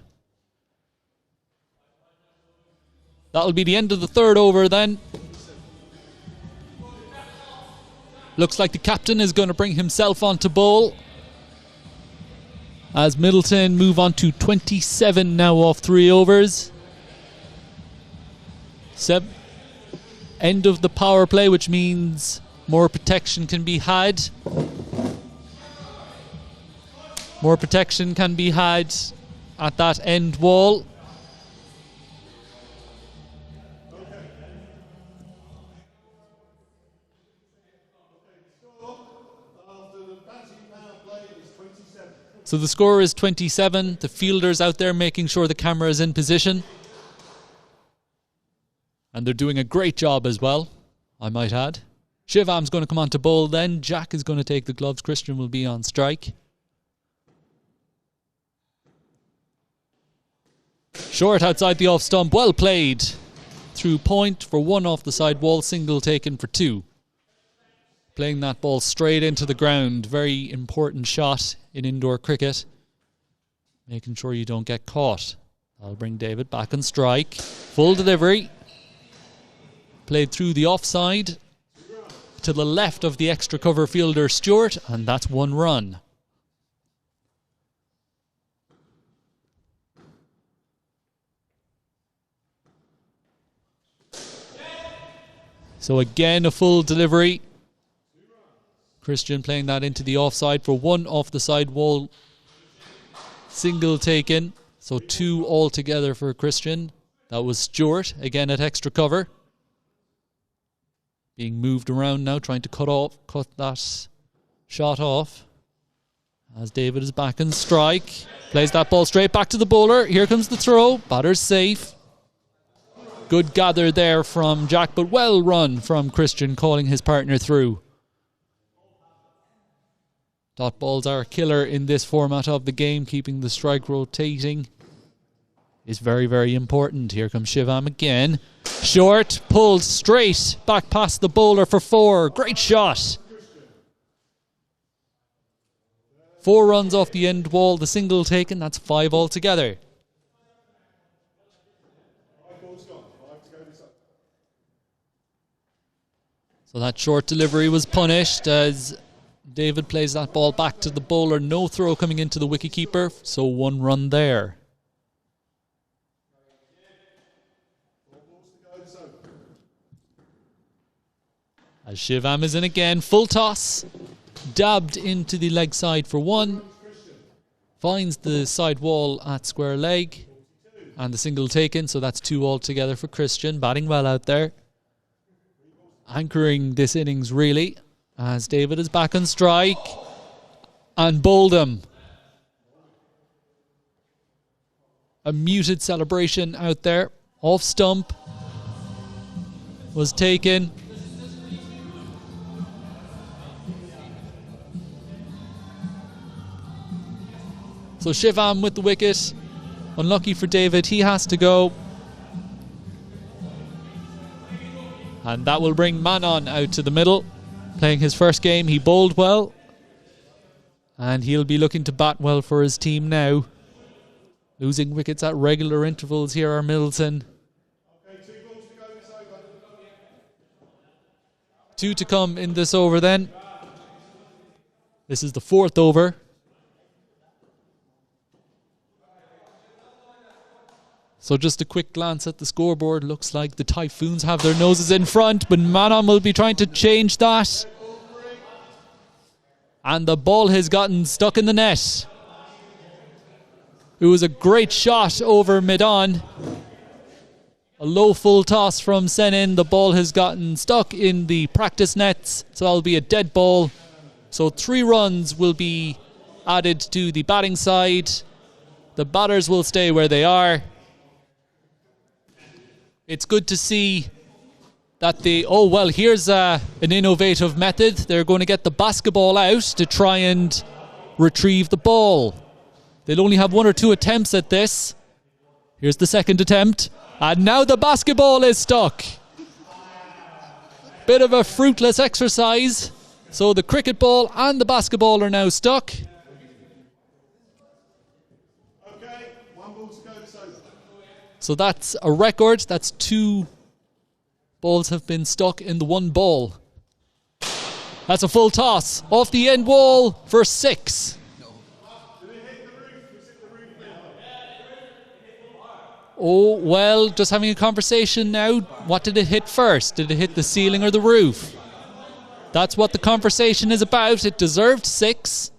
That'll be the end of the third over then. Looks like the captain is going to bring himself onto bowl, as Midleton move on to 27 now off 3 overs. End of the power play, which means more protection can be had. More protection can be had at that end wall. So the score is 27. The fielders out there making sure the camera is in position. And they're doing a great job as well, I might add. Shivam's going to come on to bowl then. Jack is going to take the gloves. Christian will be on strike. Short outside the off stump. Well played. Through point for 1 off the side wall. Single taken for 2. Playing that ball straight into the ground. Very important shot in indoor cricket. Making sure you don't get caught. I'll bring David back on strike. Full delivery. Played through the offside to the left of the extra cover fielder Stewart, and that's 1 run. So again, a full delivery. Christian playing that into the offside for 1 off the side wall. Single taken. So 2 altogether for Christian. That was Stewart, again at extra cover. Being moved around now, trying to cut that shot off. As David is back in strike. Plays that ball straight back to the bowler. Here comes the throw. Batter's safe. Good gather there from Jack, but well run from Christian, calling his partner through. Dot balls are a killer in this format of the game. Keeping the strike rotating is very, very important. Here comes Shivam again. Short, pulled straight back past the bowler for 4. Great shot. 4 runs off the end wall. The single taken, that's 5 altogether. So that short delivery was punished as David plays that ball back to the bowler. No throw coming into the wicketkeeper, so 1 run there. As Shivam is in again, full toss, dabbed into the leg side for 1, finds the side wall at square leg, and the single taken, so that's 2 altogether for Christian, batting well out there. Anchoring this innings really, as David is back on strike, and bowled him. A muted celebration out there, off stump, was taken. So Shivam with the wicket. Unlucky for David, he has to go. And that will bring Manon out to the middle. Playing his first game, he bowled well. And he'll be looking to bat well for his team now. Losing wickets at regular intervals here are Midleton. 2 to come in this over then. This is the 4th over. So just a quick glance at the scoreboard. Looks like the Typhoons have their noses in front, but Manon will be trying to change that. And the ball has gotten stuck in the net. It was a great shot over mid-on. A low full toss from Senin. The ball has gotten stuck in the practice nets, so that'll be a dead ball. So 3 runs will be added to the batting side. The batters will stay where they are. It's good to see that here's an innovative method. They're going to get the basketball out to try and retrieve the ball. They'll only have 1 or 2 attempts at this. Here's the second attempt. And now the basketball is stuck. Bit of a fruitless exercise. So the cricket ball and the basketball are now stuck. So that's a record. That's 2 balls have been stuck in the 1 ball. That's a full toss off the end wall for 6. Oh, well, just having a conversation now. What did it hit first? Did it hit the ceiling or the roof? That's what the conversation is about. It deserved 6.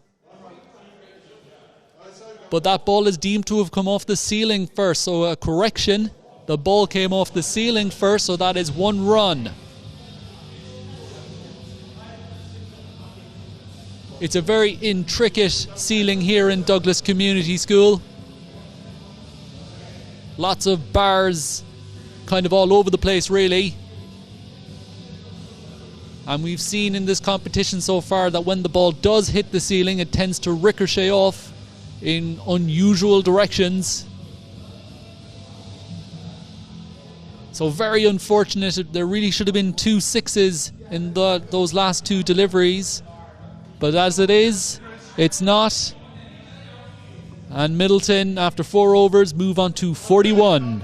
But that ball is deemed to have come off the ceiling first. So a correction. The ball came off the ceiling first, so that is 1 run. It's a very intricate ceiling here in Douglas Community School. Lots of bars kind of all over the place, really. And we've seen in this competition so far that when the ball does hit the ceiling, it tends to ricochet off in unusual directions. So very unfortunate. There really should have been 2 6s in those last 2 deliveries. But as it is, it's not. And Midleton, after 4 overs, move on to 41.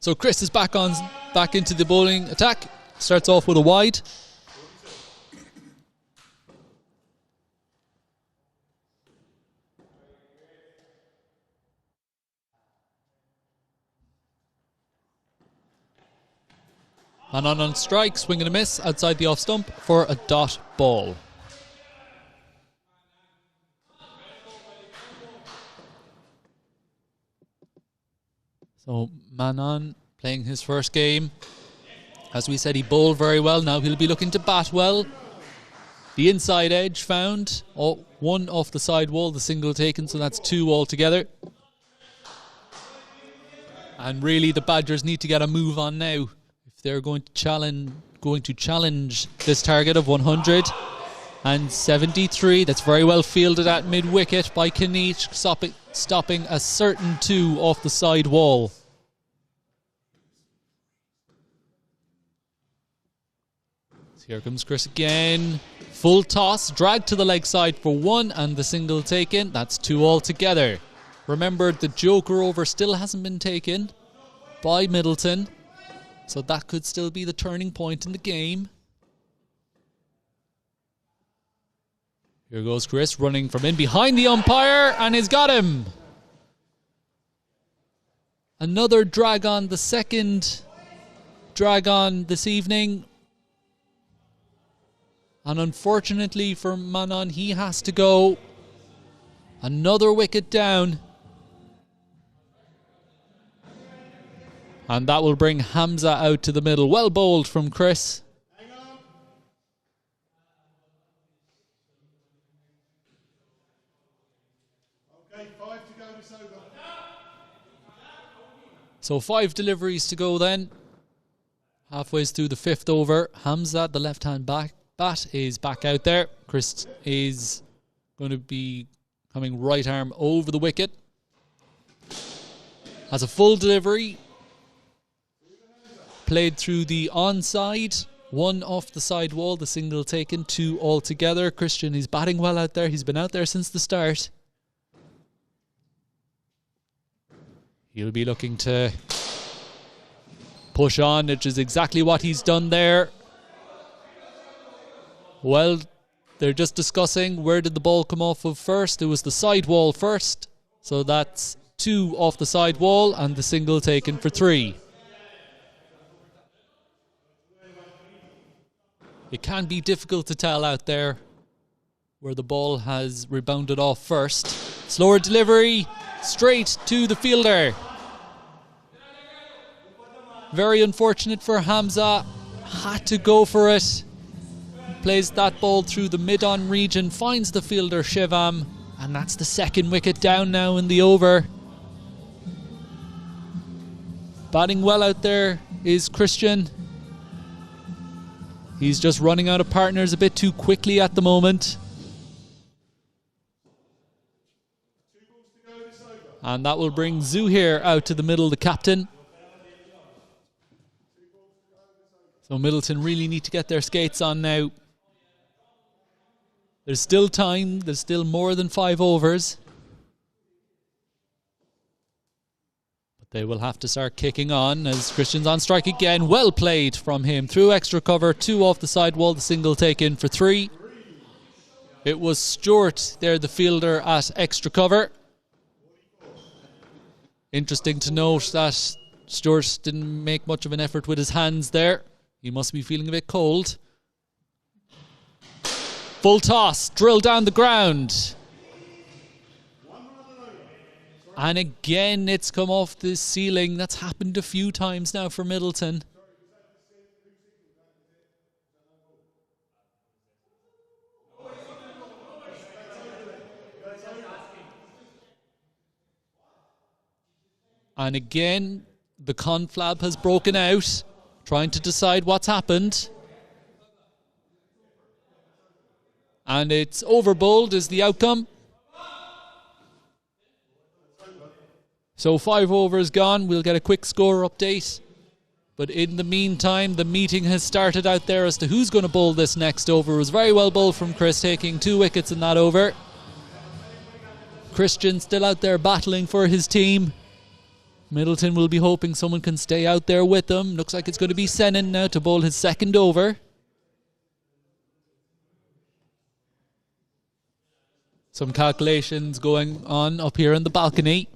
So Chris is back into the bowling attack. Starts off with a wide. And on strike, swing and a miss outside the off stump for a dot ball. So Manon playing his first game. As we said, he bowled very well. Now he'll be looking to bat well. The inside edge found. 1 off the side wall, the single taken, so that's 2 altogether. And really the Badgers need to get a move on now if they're going to challenge this target of 173. That's very well fielded at mid-wicket by Kanish, stopping a certain 2 off the side wall. So here comes Chris again. Full toss, dragged to the leg side for 1 and the single taken. That's 2 altogether. Remember, the joker over still hasn't been taken by Midleton. So that could still be the turning point in the game. Here goes Chris running from in behind the umpire, and he's got him. Another drag on, the second drag on this evening. And unfortunately for Manon, he has to go. Another wicket down. And that will bring Hamza out to the middle. Well bowled from Chris. Hang on. Okay, 5 to go this over. So 5 deliveries to go then. Halfway through the 5th over. Hamza, the left-hand bat, is back out there. Chris is going to be coming right arm over the wicket. Has a full delivery. Played through the onside. 1 off the side wall, the single taken, 2 altogether. Christian is batting well out there. He's been out there since the start. He'll be looking to push on, which is exactly what he's done there. Well, they're just discussing where did the ball come off of first. It was the side wall first. So that's 2 off the side wall and the single taken for 3. It can be difficult to tell out there where the ball has rebounded off first. Slower delivery, straight to the fielder. Very unfortunate for Hamza. Had to go for it. Plays that ball through the mid-on region, finds the fielder Shivam, and that's the 2nd wicket down now in the over. Batting well out there is Christian. He's just running out of partners a bit too quickly at the moment. 2 balls to go this over. And that will bring Zuhair out to the middle, the captain. So Midleton really need to get their skates on now. There's still time. There's still more than 5 overs. But they will have to start kicking on as Christian's on strike again. Well played from him. Through extra cover. 2 off the side wall. The single taken for 3. It was Stewart there, the fielder, at extra cover. Interesting to note that Stewart didn't make much of an effort with his hands there. He must be feeling a bit cold. Full toss, drill down the ground. And again, it's come off the ceiling. That's happened a few times now for Midleton. And again, the conflab has broken out, trying to decide what's happened. And it's overbowled is the outcome. So 5 overs gone. We'll get a quick score update. But in the meantime, the meeting has started out there as to who's going to bowl this next over. It was very well bowled from Chris, taking 2 wickets in that over. Christian still out there battling for his team. Midleton will be hoping someone can stay out there with them. Looks like it's going to be Senan now to bowl his second over. Some calculations going on up here in the balcony.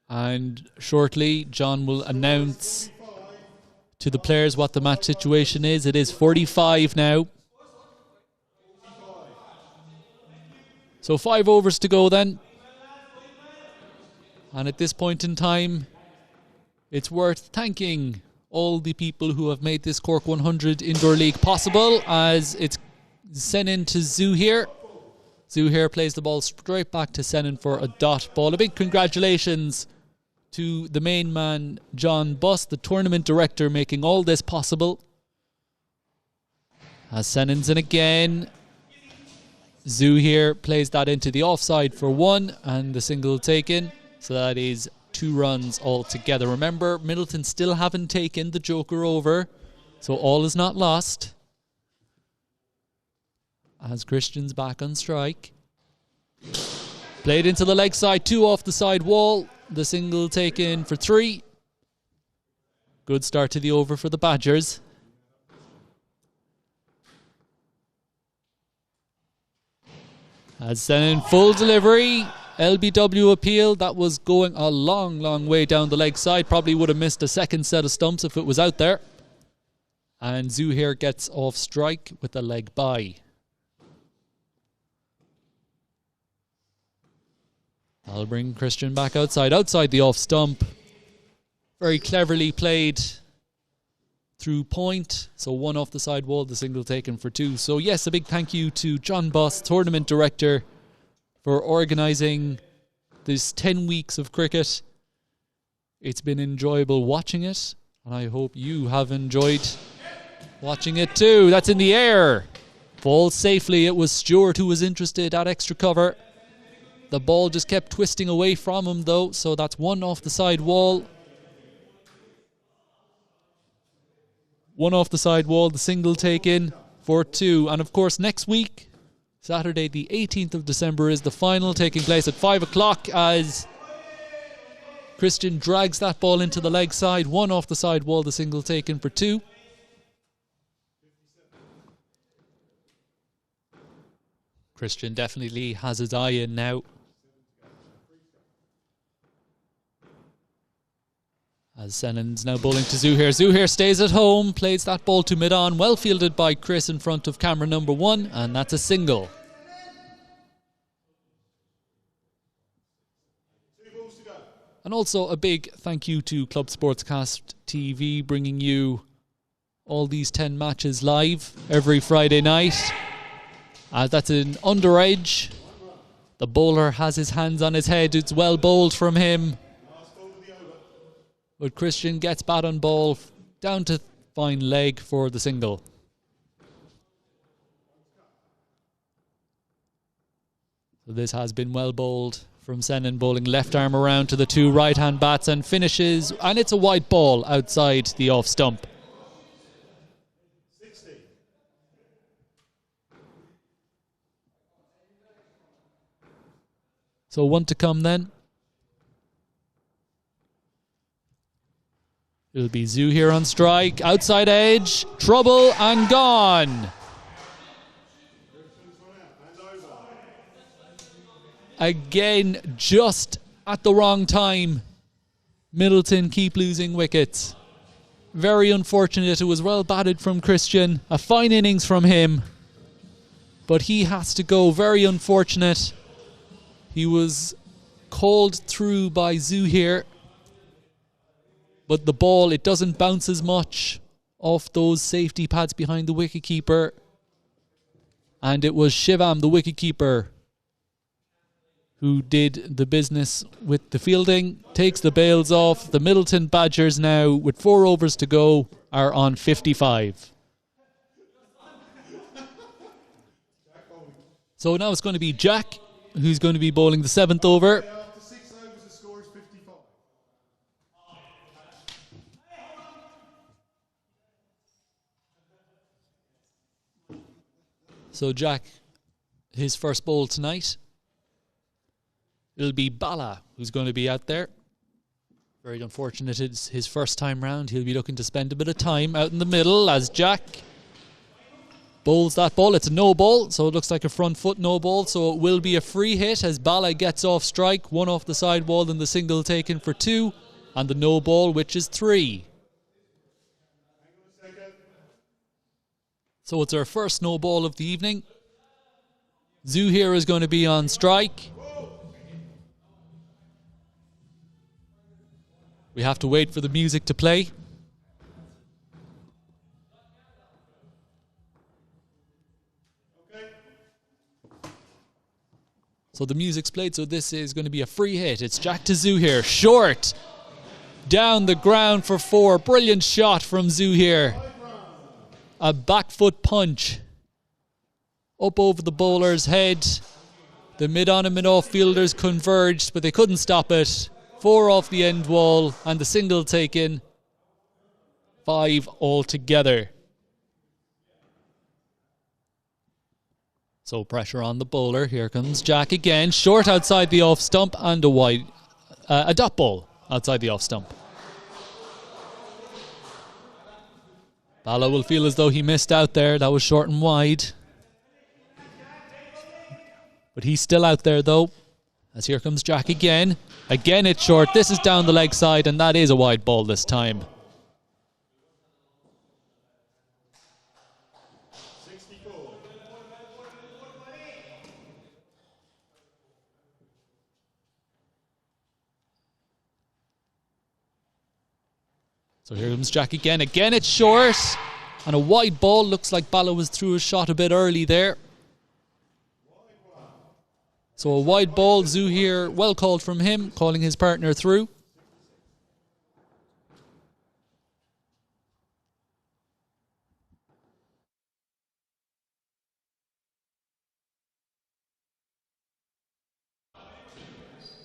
And shortly, John will announce to the players what the match situation is. It is 45 now. So 5 overs to go then. And at this point in time, it's worth thanking all the people who have made this Cork 100 Indoor League possible, as it's Senan to Zuhair. Zuhair plays the ball straight back to Senan for a dot ball. A big congratulations to the main man, John Buss, the tournament director, making all this possible. As Senan's in again. Zuhair plays that into the offside for 1 and the single taken. So that is 2 runs altogether. Remember, Midleton still haven't taken the joker over, so all is not lost. As Christian's back on strike. Played into the leg side, 2 off the side wall. The single taken for 3. Good start to the over for the Badgers. As then full delivery, LBW appeal. That was going a long, long way down the leg side. Probably would have missed a second set of stumps if it was out there. And Zuhair gets off strike with a leg by. I'll bring Christian back outside the off stump. Very cleverly played through point. So 1 off the side wall, the single taken for 2. So yes, a big thank you to John Buss, tournament director, for organising this 10 weeks of cricket. It's been enjoyable watching it, and I hope you have enjoyed watching it too. That's in the air. Falls safely. It was Stewart who was interested at extra cover. The ball just kept twisting away from him though, so that's 1 off the side wall. 1 off the side wall, the single taken for 2. And of course next week, Saturday the 18th of December, is the final, taking place at 5 o'clock as Christian drags that ball into the leg side. 1 off the side wall, the single taken for 2. Christian definitely has his eye in now. As Senan's now bowling to Zuhair. Zuhair stays at home, plays that ball to mid-on, well fielded by Chris in front of camera number 1, and that's a single. And also a big thank you to Club Sportscast TV, bringing you all these 10 matches live every Friday night. That's an under edge. The bowler has his hands on his head. It's well bowled from him. But Christian gets bat on ball down to fine leg for the single. So this has been well bowled from Senan, bowling left arm around to the two right-hand bats and finishes, and it's a white ball outside the off stump. 60. So one to come then. It'll be Zoo here on strike, outside edge, trouble and gone. Again, just at the wrong time. Midleton keep losing wickets. Very unfortunate. It was well batted from Christian. A fine innings from him. But he has to go. Very unfortunate. He was called through by Zoo here. But the ball, it doesn't bounce as much off those safety pads behind the wicketkeeper. And it was Shivam, the wicketkeeper, who did the business with the fielding, takes the bails off. The Midleton Badgers now, with 4 overs to go, are on 55. So now it's going to be Jack, who's going to be bowling the 7th over. After 6 overs, the score is 55. So Jack, his first bowl tonight. It'll be Bala who's going to be out there. Very unfortunate it's his first time round. He'll be looking to spend a bit of time out in the middle as Jack bowls that ball. It's a no ball, so it looks like a front foot no ball. So it will be a free hit as Bala gets off strike. 1 off the sidewall and the single taken for 2. And the no ball, which is 3. So it's our first no ball of the evening. Zoo here is going to be on strike. We have to wait for the music to play. So the music's played, so this is going to be a free hit. It's Jack to Zoo here. Short. Down the ground for 4. Brilliant shot from Zoo here. A back foot punch. Up over the bowler's head. The mid-on and mid-off fielders converged, but they couldn't stop it. 4 off the end wall and the single taken. 5 altogether. So pressure on the bowler. Here comes Jack again. Short outside the off stump and a wide, a dot ball outside the off stump. Bala will feel as though he missed out there. That was short and wide. But he's still out there though. As here comes Jack again. Again it's short. This is down the leg side and that is a wide ball this time. 64. So here comes Jack again. Again it's short. And a wide ball. Looks like Bala was through a shot a bit early there. So a wide ball. Zoo here, well called from him, calling his partner through.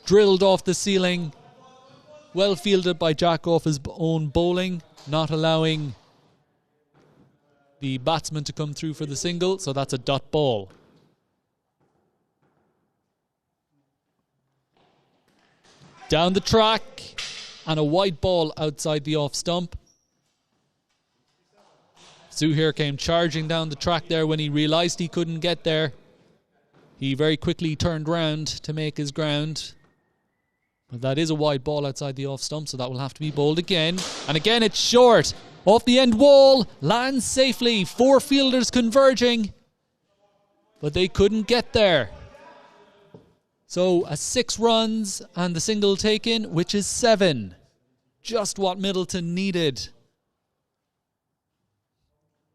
Drilled off the ceiling. Well fielded by Jack off his own bowling, not allowing the batsman to come through for the single, so that's a dot ball. Down the track, and a wide ball outside the off stump. Zoo here came charging down the track there when he realised he couldn't get there. He very quickly turned round to make his ground. But that is a wide ball outside the off stump, so that will have to be bowled again. And again it's short. Off the end wall, lands safely. 4 fielders converging. But they couldn't get there. So a 6 runs and the single taken, which is 7. Just what Midleton needed.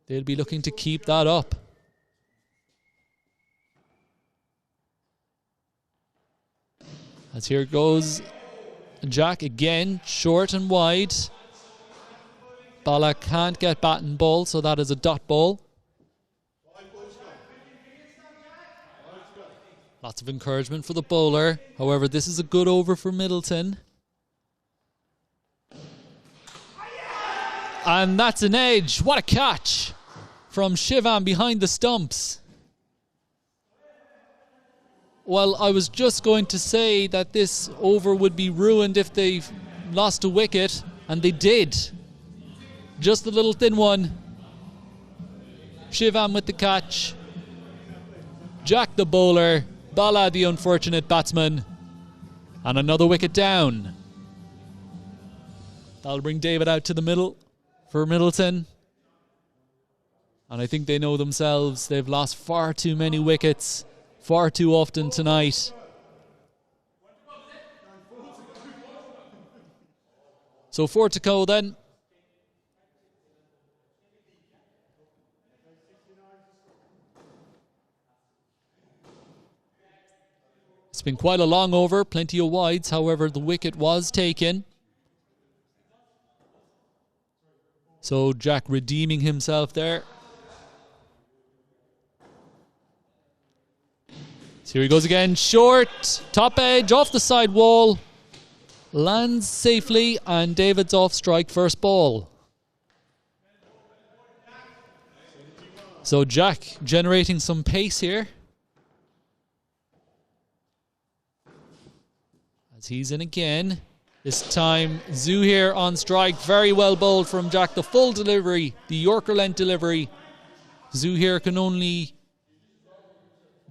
They'll be looking to keep that up. As here goes Jack again, short and wide. Bala can't get bat and ball, so that is a dot ball. Lots of encouragement for the bowler. However, this is a good over for Midleton. And that's an edge. What a catch from Shivam behind the stumps. Well, I was just going to say that this over would be ruined if they lost a wicket, and they did. Just a little thin one. Shivam with the catch. Jack the bowler. Bala the unfortunate batsman. And another wicket down. That'll bring David out to the middle for Midleton. And I think they know themselves. They've lost far too many wickets far too often tonight. So 4 to go then. It's been quite a long over, plenty of wides. However, the wicket was taken. So Jack redeeming himself there. So here he goes again. Short, top edge, off the side wall. Lands safely, and David's off strike first ball. So Jack generating some pace here. As he's in again. This time, Zuhair on strike. Very well bowled from Jack. The full delivery, the Yorker length delivery. Zuhair can only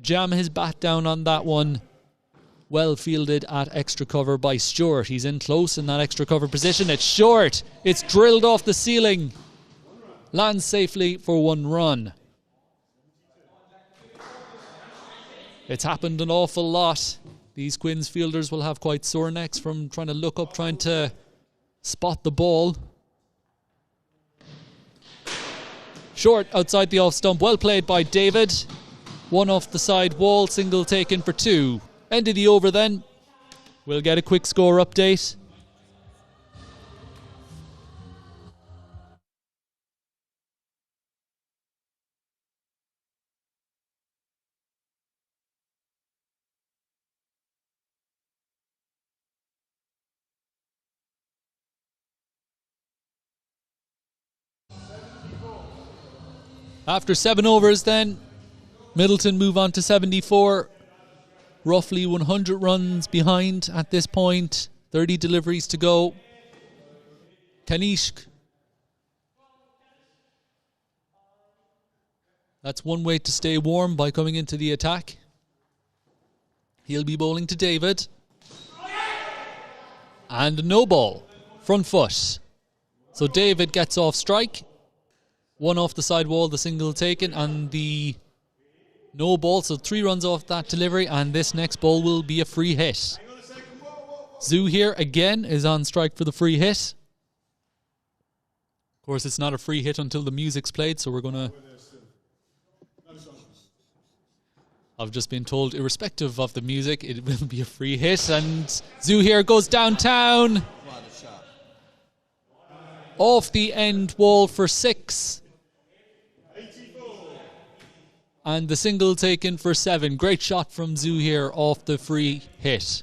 jam his bat down on that one. Well fielded at extra cover by Stewart. He's in close in that extra cover position. It's short. It's drilled off the ceiling. Lands safely for 1 run. It's happened an awful lot. These Quins fielders will have quite sore necks from trying to look up, trying to spot the ball. Short outside the off stump. Well played by David. 1 off the side wall. Single taken for 2. End of the over then. We'll get a quick score update. After 7 overs then, Midleton move on to 74. Roughly 100 runs behind at this point. 30 deliveries to go. Kanishk. That's one way to stay warm, by coming into the attack. He'll be bowling to David. And a no ball. Front foot. So David gets off strike. 1 off the side wall, the single taken, and the no ball. So 3 runs off that delivery, and this next ball will be a free hit. Zuhair again is on strike for the free hit. Of course, it's not a free hit until the music's played, so we're going to... I've just been told, irrespective of the music, it will be a free hit, and Zuhair goes downtown. Off the end wall for 6. And the single taken for 7. Great shot from Zuhair off the free hit.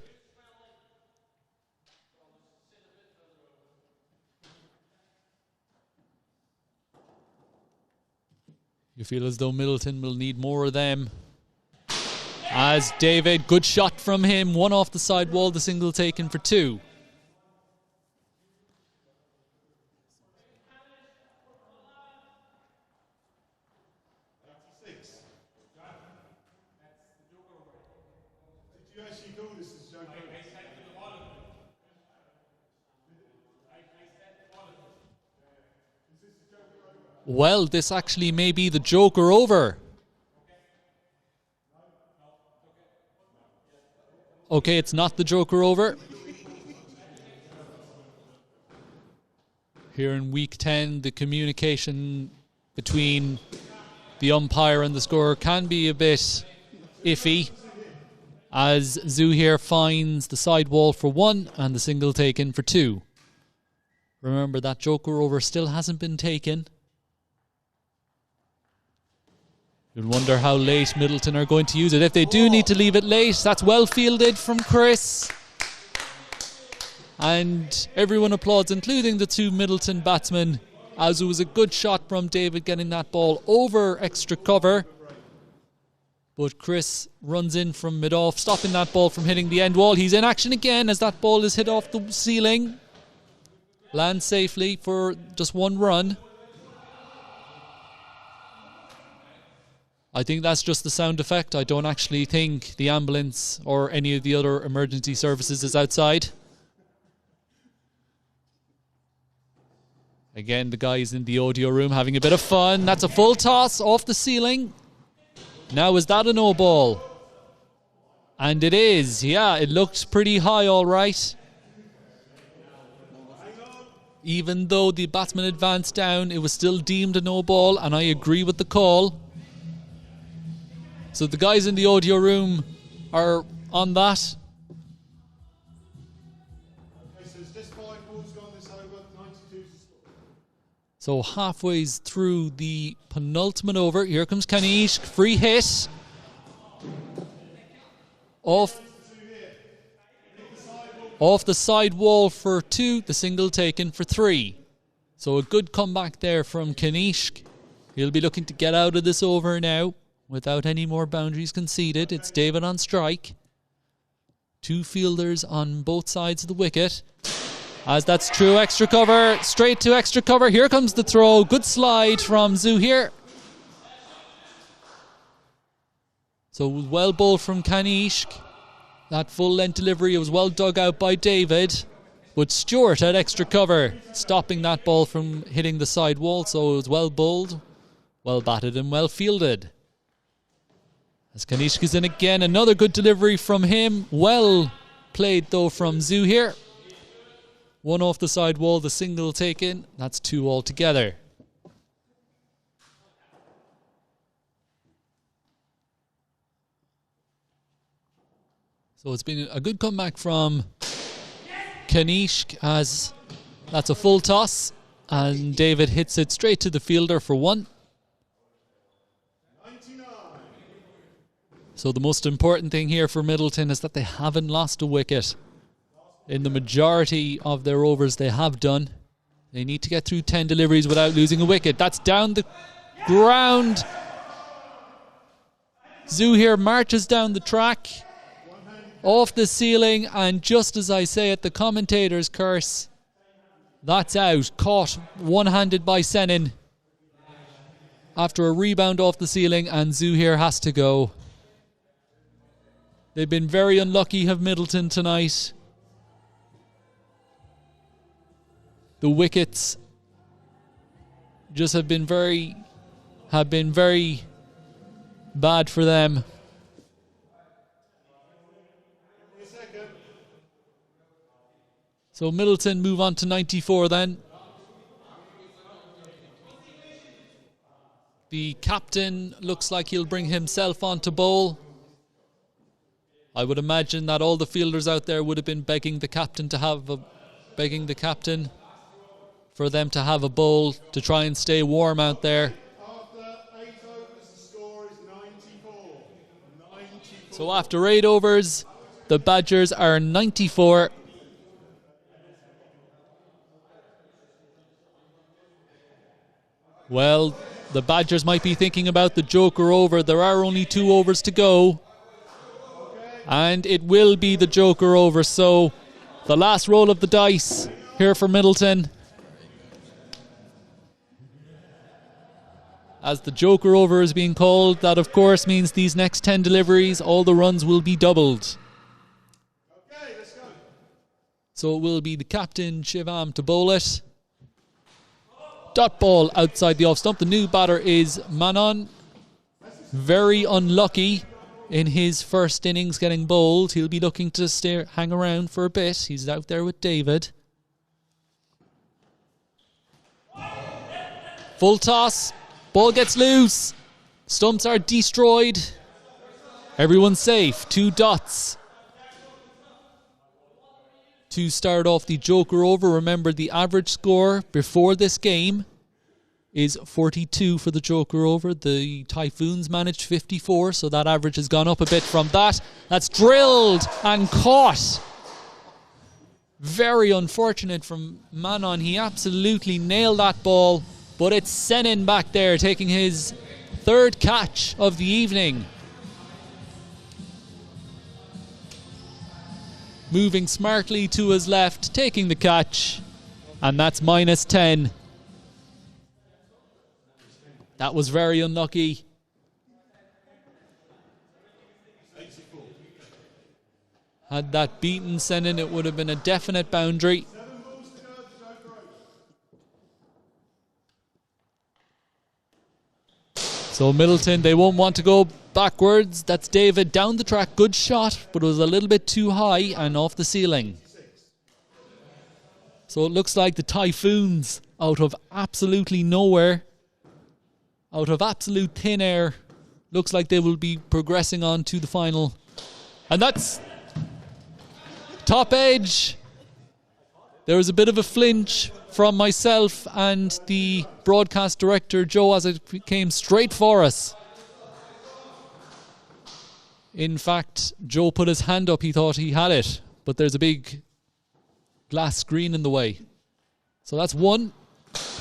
You feel as though Midleton will need more of them. As David, good shot from him. 1 off the side wall, the single taken for 2. Well, this actually may be the Joker over. Okay, it's not the Joker over. Here in week 10, the communication between the umpire and the scorer can be a bit iffy, as Zuhair finds the side wall for 1 and the single taken for 2. Remember, that Joker over still hasn't been taken. You'll wonder how late Midleton are going to use it. If they do need to leave it late, that's well fielded from Chris. And everyone applauds, including the two Midleton batsmen, as it was a good shot from David getting that ball over extra cover. But Chris runs in from mid-off, stopping that ball from hitting the end wall. He's in action again as that ball is hit off the ceiling. Lands safely for just one run. I think that's just the sound effect. I don't actually think the ambulance or any of the other emergency services is outside. Again, the guys in the audio room having a bit of fun. That's a full toss off the ceiling. Now, is that a no ball? And it is. Yeah, it looked pretty high, all right. Even though the batsman advanced down, it was still deemed a no ball, and I agree with the call. So the guys in the audio room are on that. So halfway through the penultimate over, here comes Kanish, free hit. Off the side wall for 2, the single taken for 3. So a good comeback there from Kanishk. He'll be looking to get out of this over now without any more boundaries conceded. It's David on strike. 2 fielders on both sides of the wicket. As that's true, extra cover, straight to extra cover. Here comes the throw. Good slide from Zuhair. So it was well bowled from Kanishk. That full length delivery, it was well dug out by David. But Stewart had extra cover, stopping that ball from hitting the side wall. So it was well bowled, well batted and well fielded. As Kanishk is in again, another good delivery from him. Well played though from Zuhair. 1 off the side wall, the single taken. That's 2 altogether. So it's been a good comeback from Kanishk, as that's a full toss and David hits it straight to the fielder for 1. So the most important thing here for Midleton is that they haven't lost a wicket. In the majority of their overs they have done. They need to get through 10 deliveries without losing a wicket. That's down the ground. Zuhair marches down the track, off the ceiling, and just as I say it, the commentator's curse, that's out. Caught one-handed by Senin after a rebound off the ceiling, and Zuhair has to go. They've been very unlucky, have Midleton tonight. The wickets just have been very bad for them. So Midleton move on to 94 then. The captain looks like he'll bring himself on to bowl. I would imagine that all the fielders out there would have been begging the captain for them to have a bowl to try and stay warm out there. So after 8 overs, the Badgers are 94. Well, the Badgers might be thinking about the joker over. There are only 2 overs to go. And it will be the joker over. So the last roll of the dice here for Midleton. As the joker over is being called, that of course means these next 10 deliveries, all the runs will be doubled. Okay, let's go. So it will be the captain, Shivam, to bowl it. Dot ball outside the off stump. The new batter is Manon. Very unlucky in his first innings getting bowled. He'll be looking to hang around for a bit. He's out there with David. Full toss. Ball gets loose. Stumps are destroyed. Everyone's safe. 2 dots to start off the joker over. Remember the average score before this game is 42 for the Joker over. The Typhoons managed 54, so that average has gone up a bit from that. That's drilled and caught. Very unfortunate from Manon. He absolutely nailed that ball, but it's Senin back there taking his third catch of the evening. Moving smartly to his left, taking the catch, and that's -10. That was very unlucky. Had that beaten Senin, it would have been a definite boundary. So Midleton, they won't want to go backwards. That's David down the track. Good shot, but it was a little bit too high and off the ceiling. So it looks like the Typhoons, out of absolutely nowhere, out of absolute thin air, looks like they will be progressing on to the final. And that's top edge. There was a bit of a flinch from myself and the broadcast director, Joe, as it came straight for us. In fact, Joe put his hand up. He thought he had it, but there's a big glass screen in the way. So that's one.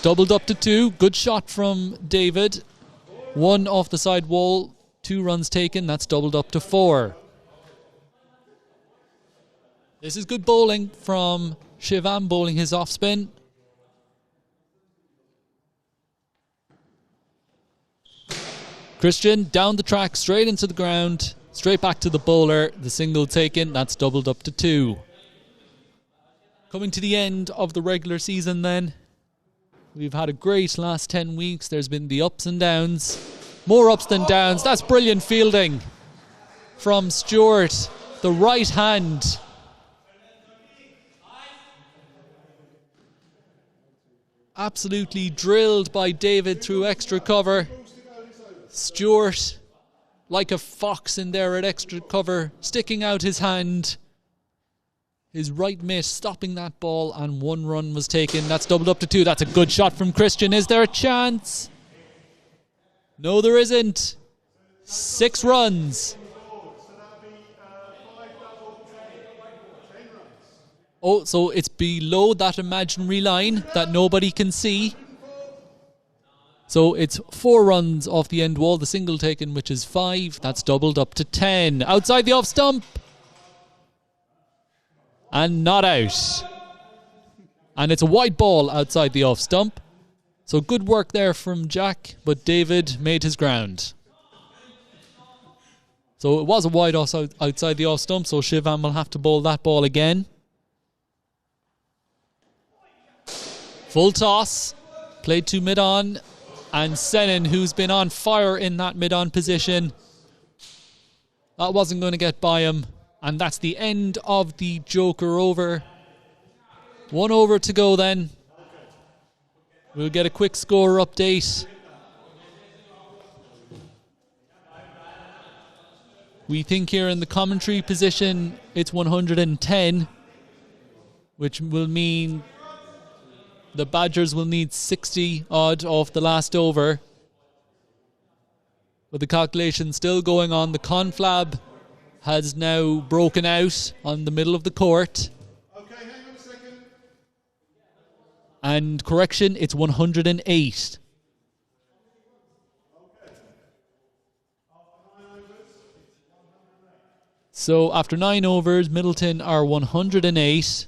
Doubled up to 2. Good shot from David. 1 off the side wall. 2 runs taken. That's doubled up to 4. This is good bowling from Shivam, bowling his off spin. Christian down the track, straight into the ground, straight back to the bowler. The single taken, that's doubled up to 2. Coming to the end of the regular season then. We've had a great last 10 weeks. There's been the ups and downs. More ups than downs. That's brilliant fielding from Stewart. The right hand. Absolutely drilled by David through extra cover. Stewart, like a fox in there at extra cover, sticking out his hand. His right mitt stopping that ball, and 1 run was taken. That's doubled up to 2. That's a good shot from Christian. Is there a chance? No, there isn't. 6 runs. Oh, so it's below that imaginary line that nobody can see. So it's 4 runs off the end wall. The single taken, which is 5. That's doubled up to 10. Outside the off stump. And not out. And it's a wide ball outside the off stump. So good work there from Jack, but David made his ground. So it was a wide outside the off stump, so Shivam will have to bowl that ball again. Full toss. Played to mid-on. And Senin, who's been on fire in that mid-on position. That wasn't going to get by him. And that's the end of the Joker over. 1 over to go then. We'll get a quick score update. We think here in the commentary position it's 110, which will mean the Badgers will need 60 odd off the last over. But the calculation still going on. The conflab has now broken out on the middle of the court. Okay, hang on a second. And correction, it's 108. So after 9 overs, Midleton are 108.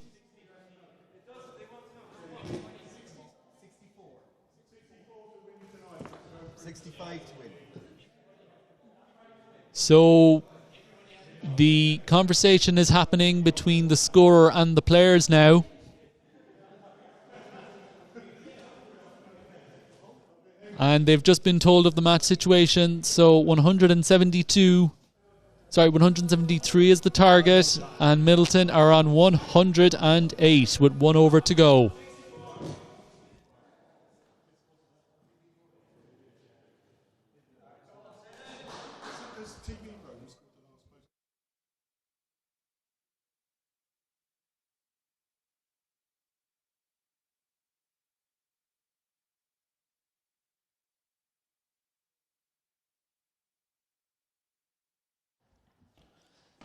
So the conversation is happening between the scorer and the players now. And they've just been told of the match situation. So 173 is the target, and Midleton are on 108 with 1 over to go.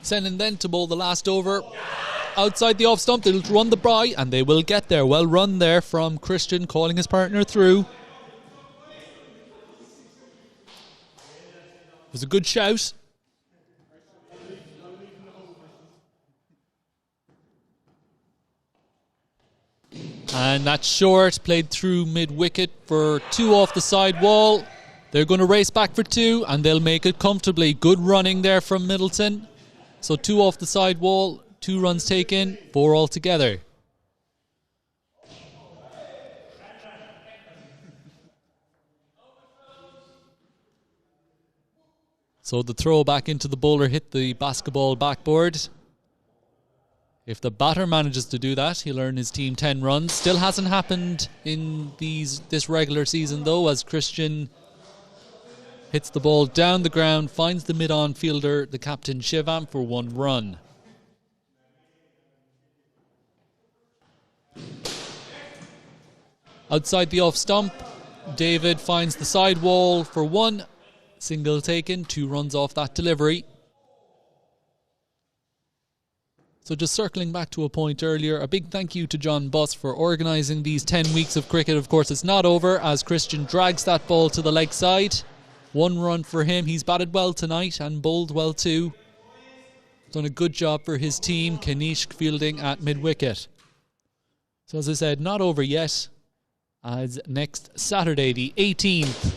Sending then to bowl the last over. Outside the off stump, they'll run the bye, and they will get there. Well run there from Christian, calling his partner through. It was a good shout. And that's short, played through mid-wicket for 2 off the side wall. They're going to race back for 2, and they'll make it comfortably. Good running there from Midleton. So 2 off the side wall, 2 runs taken, 4 altogether. So the throw back into the bowler hit the basketball backboard. If the batter manages to do that, he'll earn his team 10 runs. Still hasn't happened in this regular season, though, as Christian hits the ball down the ground, finds the mid-on fielder, the captain Shivam, for 1 run. Outside the off stump, David finds the side wall for 1. Single taken, 2 runs off that delivery. So just circling back to a point earlier, a big thank you to John Buss for organising these 10 weeks of cricket. Of course, it's not over as Christian drags that ball to the leg side. 1 run for him. He's batted well tonight and bowled well too. Done a good job for his team. Kanishk fielding at mid-wicket. So as I said, not over yet, as next Saturday, the 18th,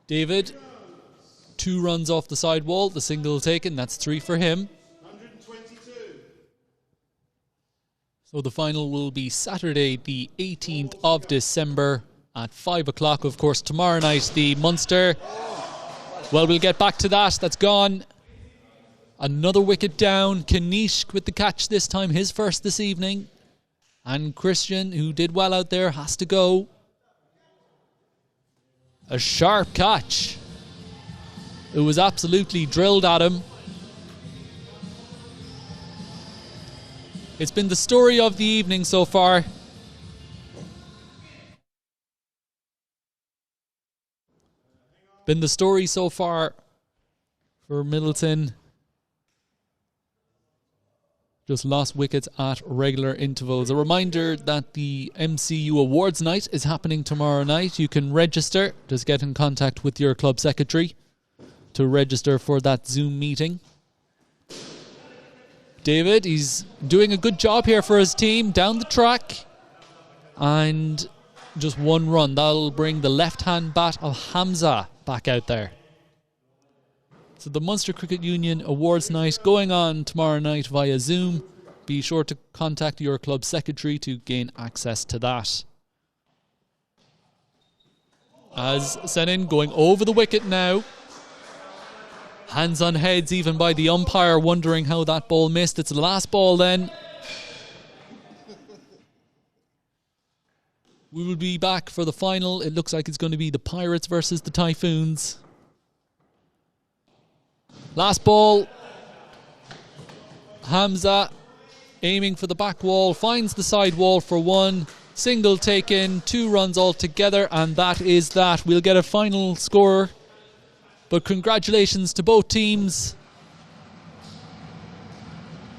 David, 2 runs off the side wall, the single taken, that's 3 for him. 122. So the final will be Saturday, the 18th of December at 5 o'clock. Of course, tomorrow night, the Munster. Well, we'll get back to that. That's gone. Another wicket down. Kanishk with the catch this time, his first this evening. And Christian, who did well out there, has to go. A sharp catch. It was absolutely drilled at him. It's been the story of the evening so far. Been the story so far for Midleton. Just lost wickets at regular intervals. A reminder that the MCU Awards Night is happening tomorrow night. You can register. Just get in contact with your club secretary to register for that Zoom meeting. David, he's doing a good job here for his team down the track. And just 1 run. That'll bring the left-hand bat of Hamza back out there. So the Munster Cricket Union Awards Night going on tomorrow night via Zoom. Be sure to contact your club secretary to gain access to that. As Senin going over the wicket now. Hands on heads even by the umpire, wondering how that ball missed. It's the last ball then. We will be back for the final. It looks like it's going to be the Pirates versus the Typhoons. Last ball. Hamza aiming for the back wall, finds the side wall for 1. Single taken, 2 runs altogether, and that is that. We'll get a final score. But congratulations to both teams.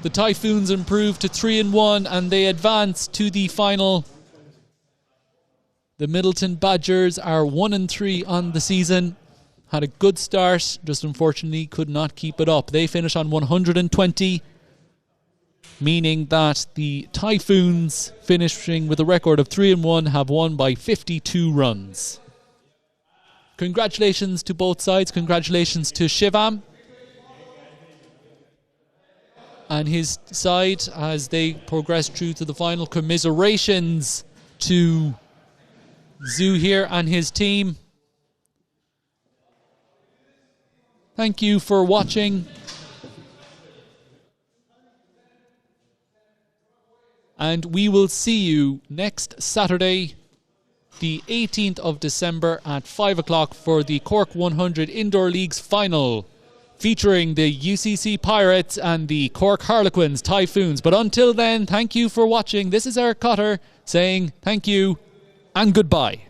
The Typhoons improved to 3-1 and they advance to the final. The Midleton Badgers are 1-3 on the season. Had a good start, just unfortunately could not keep it up. They finish on 120, meaning that the Typhoons, finishing with a record of 3-1, have won by 52 runs. Congratulations to both sides. Congratulations to Shivam and his side as they progress through to the final. Commiserations to Zuhair and his team. Thank you for watching. And we will see you next Saturday, the 18th of December at 5 o'clock for the Cork 100 Indoor Leagues final, featuring the UCC Pirates and the Cork Harlequins Typhoons. But until then, thank you for watching. This is Eric Cotter saying thank you and goodbye.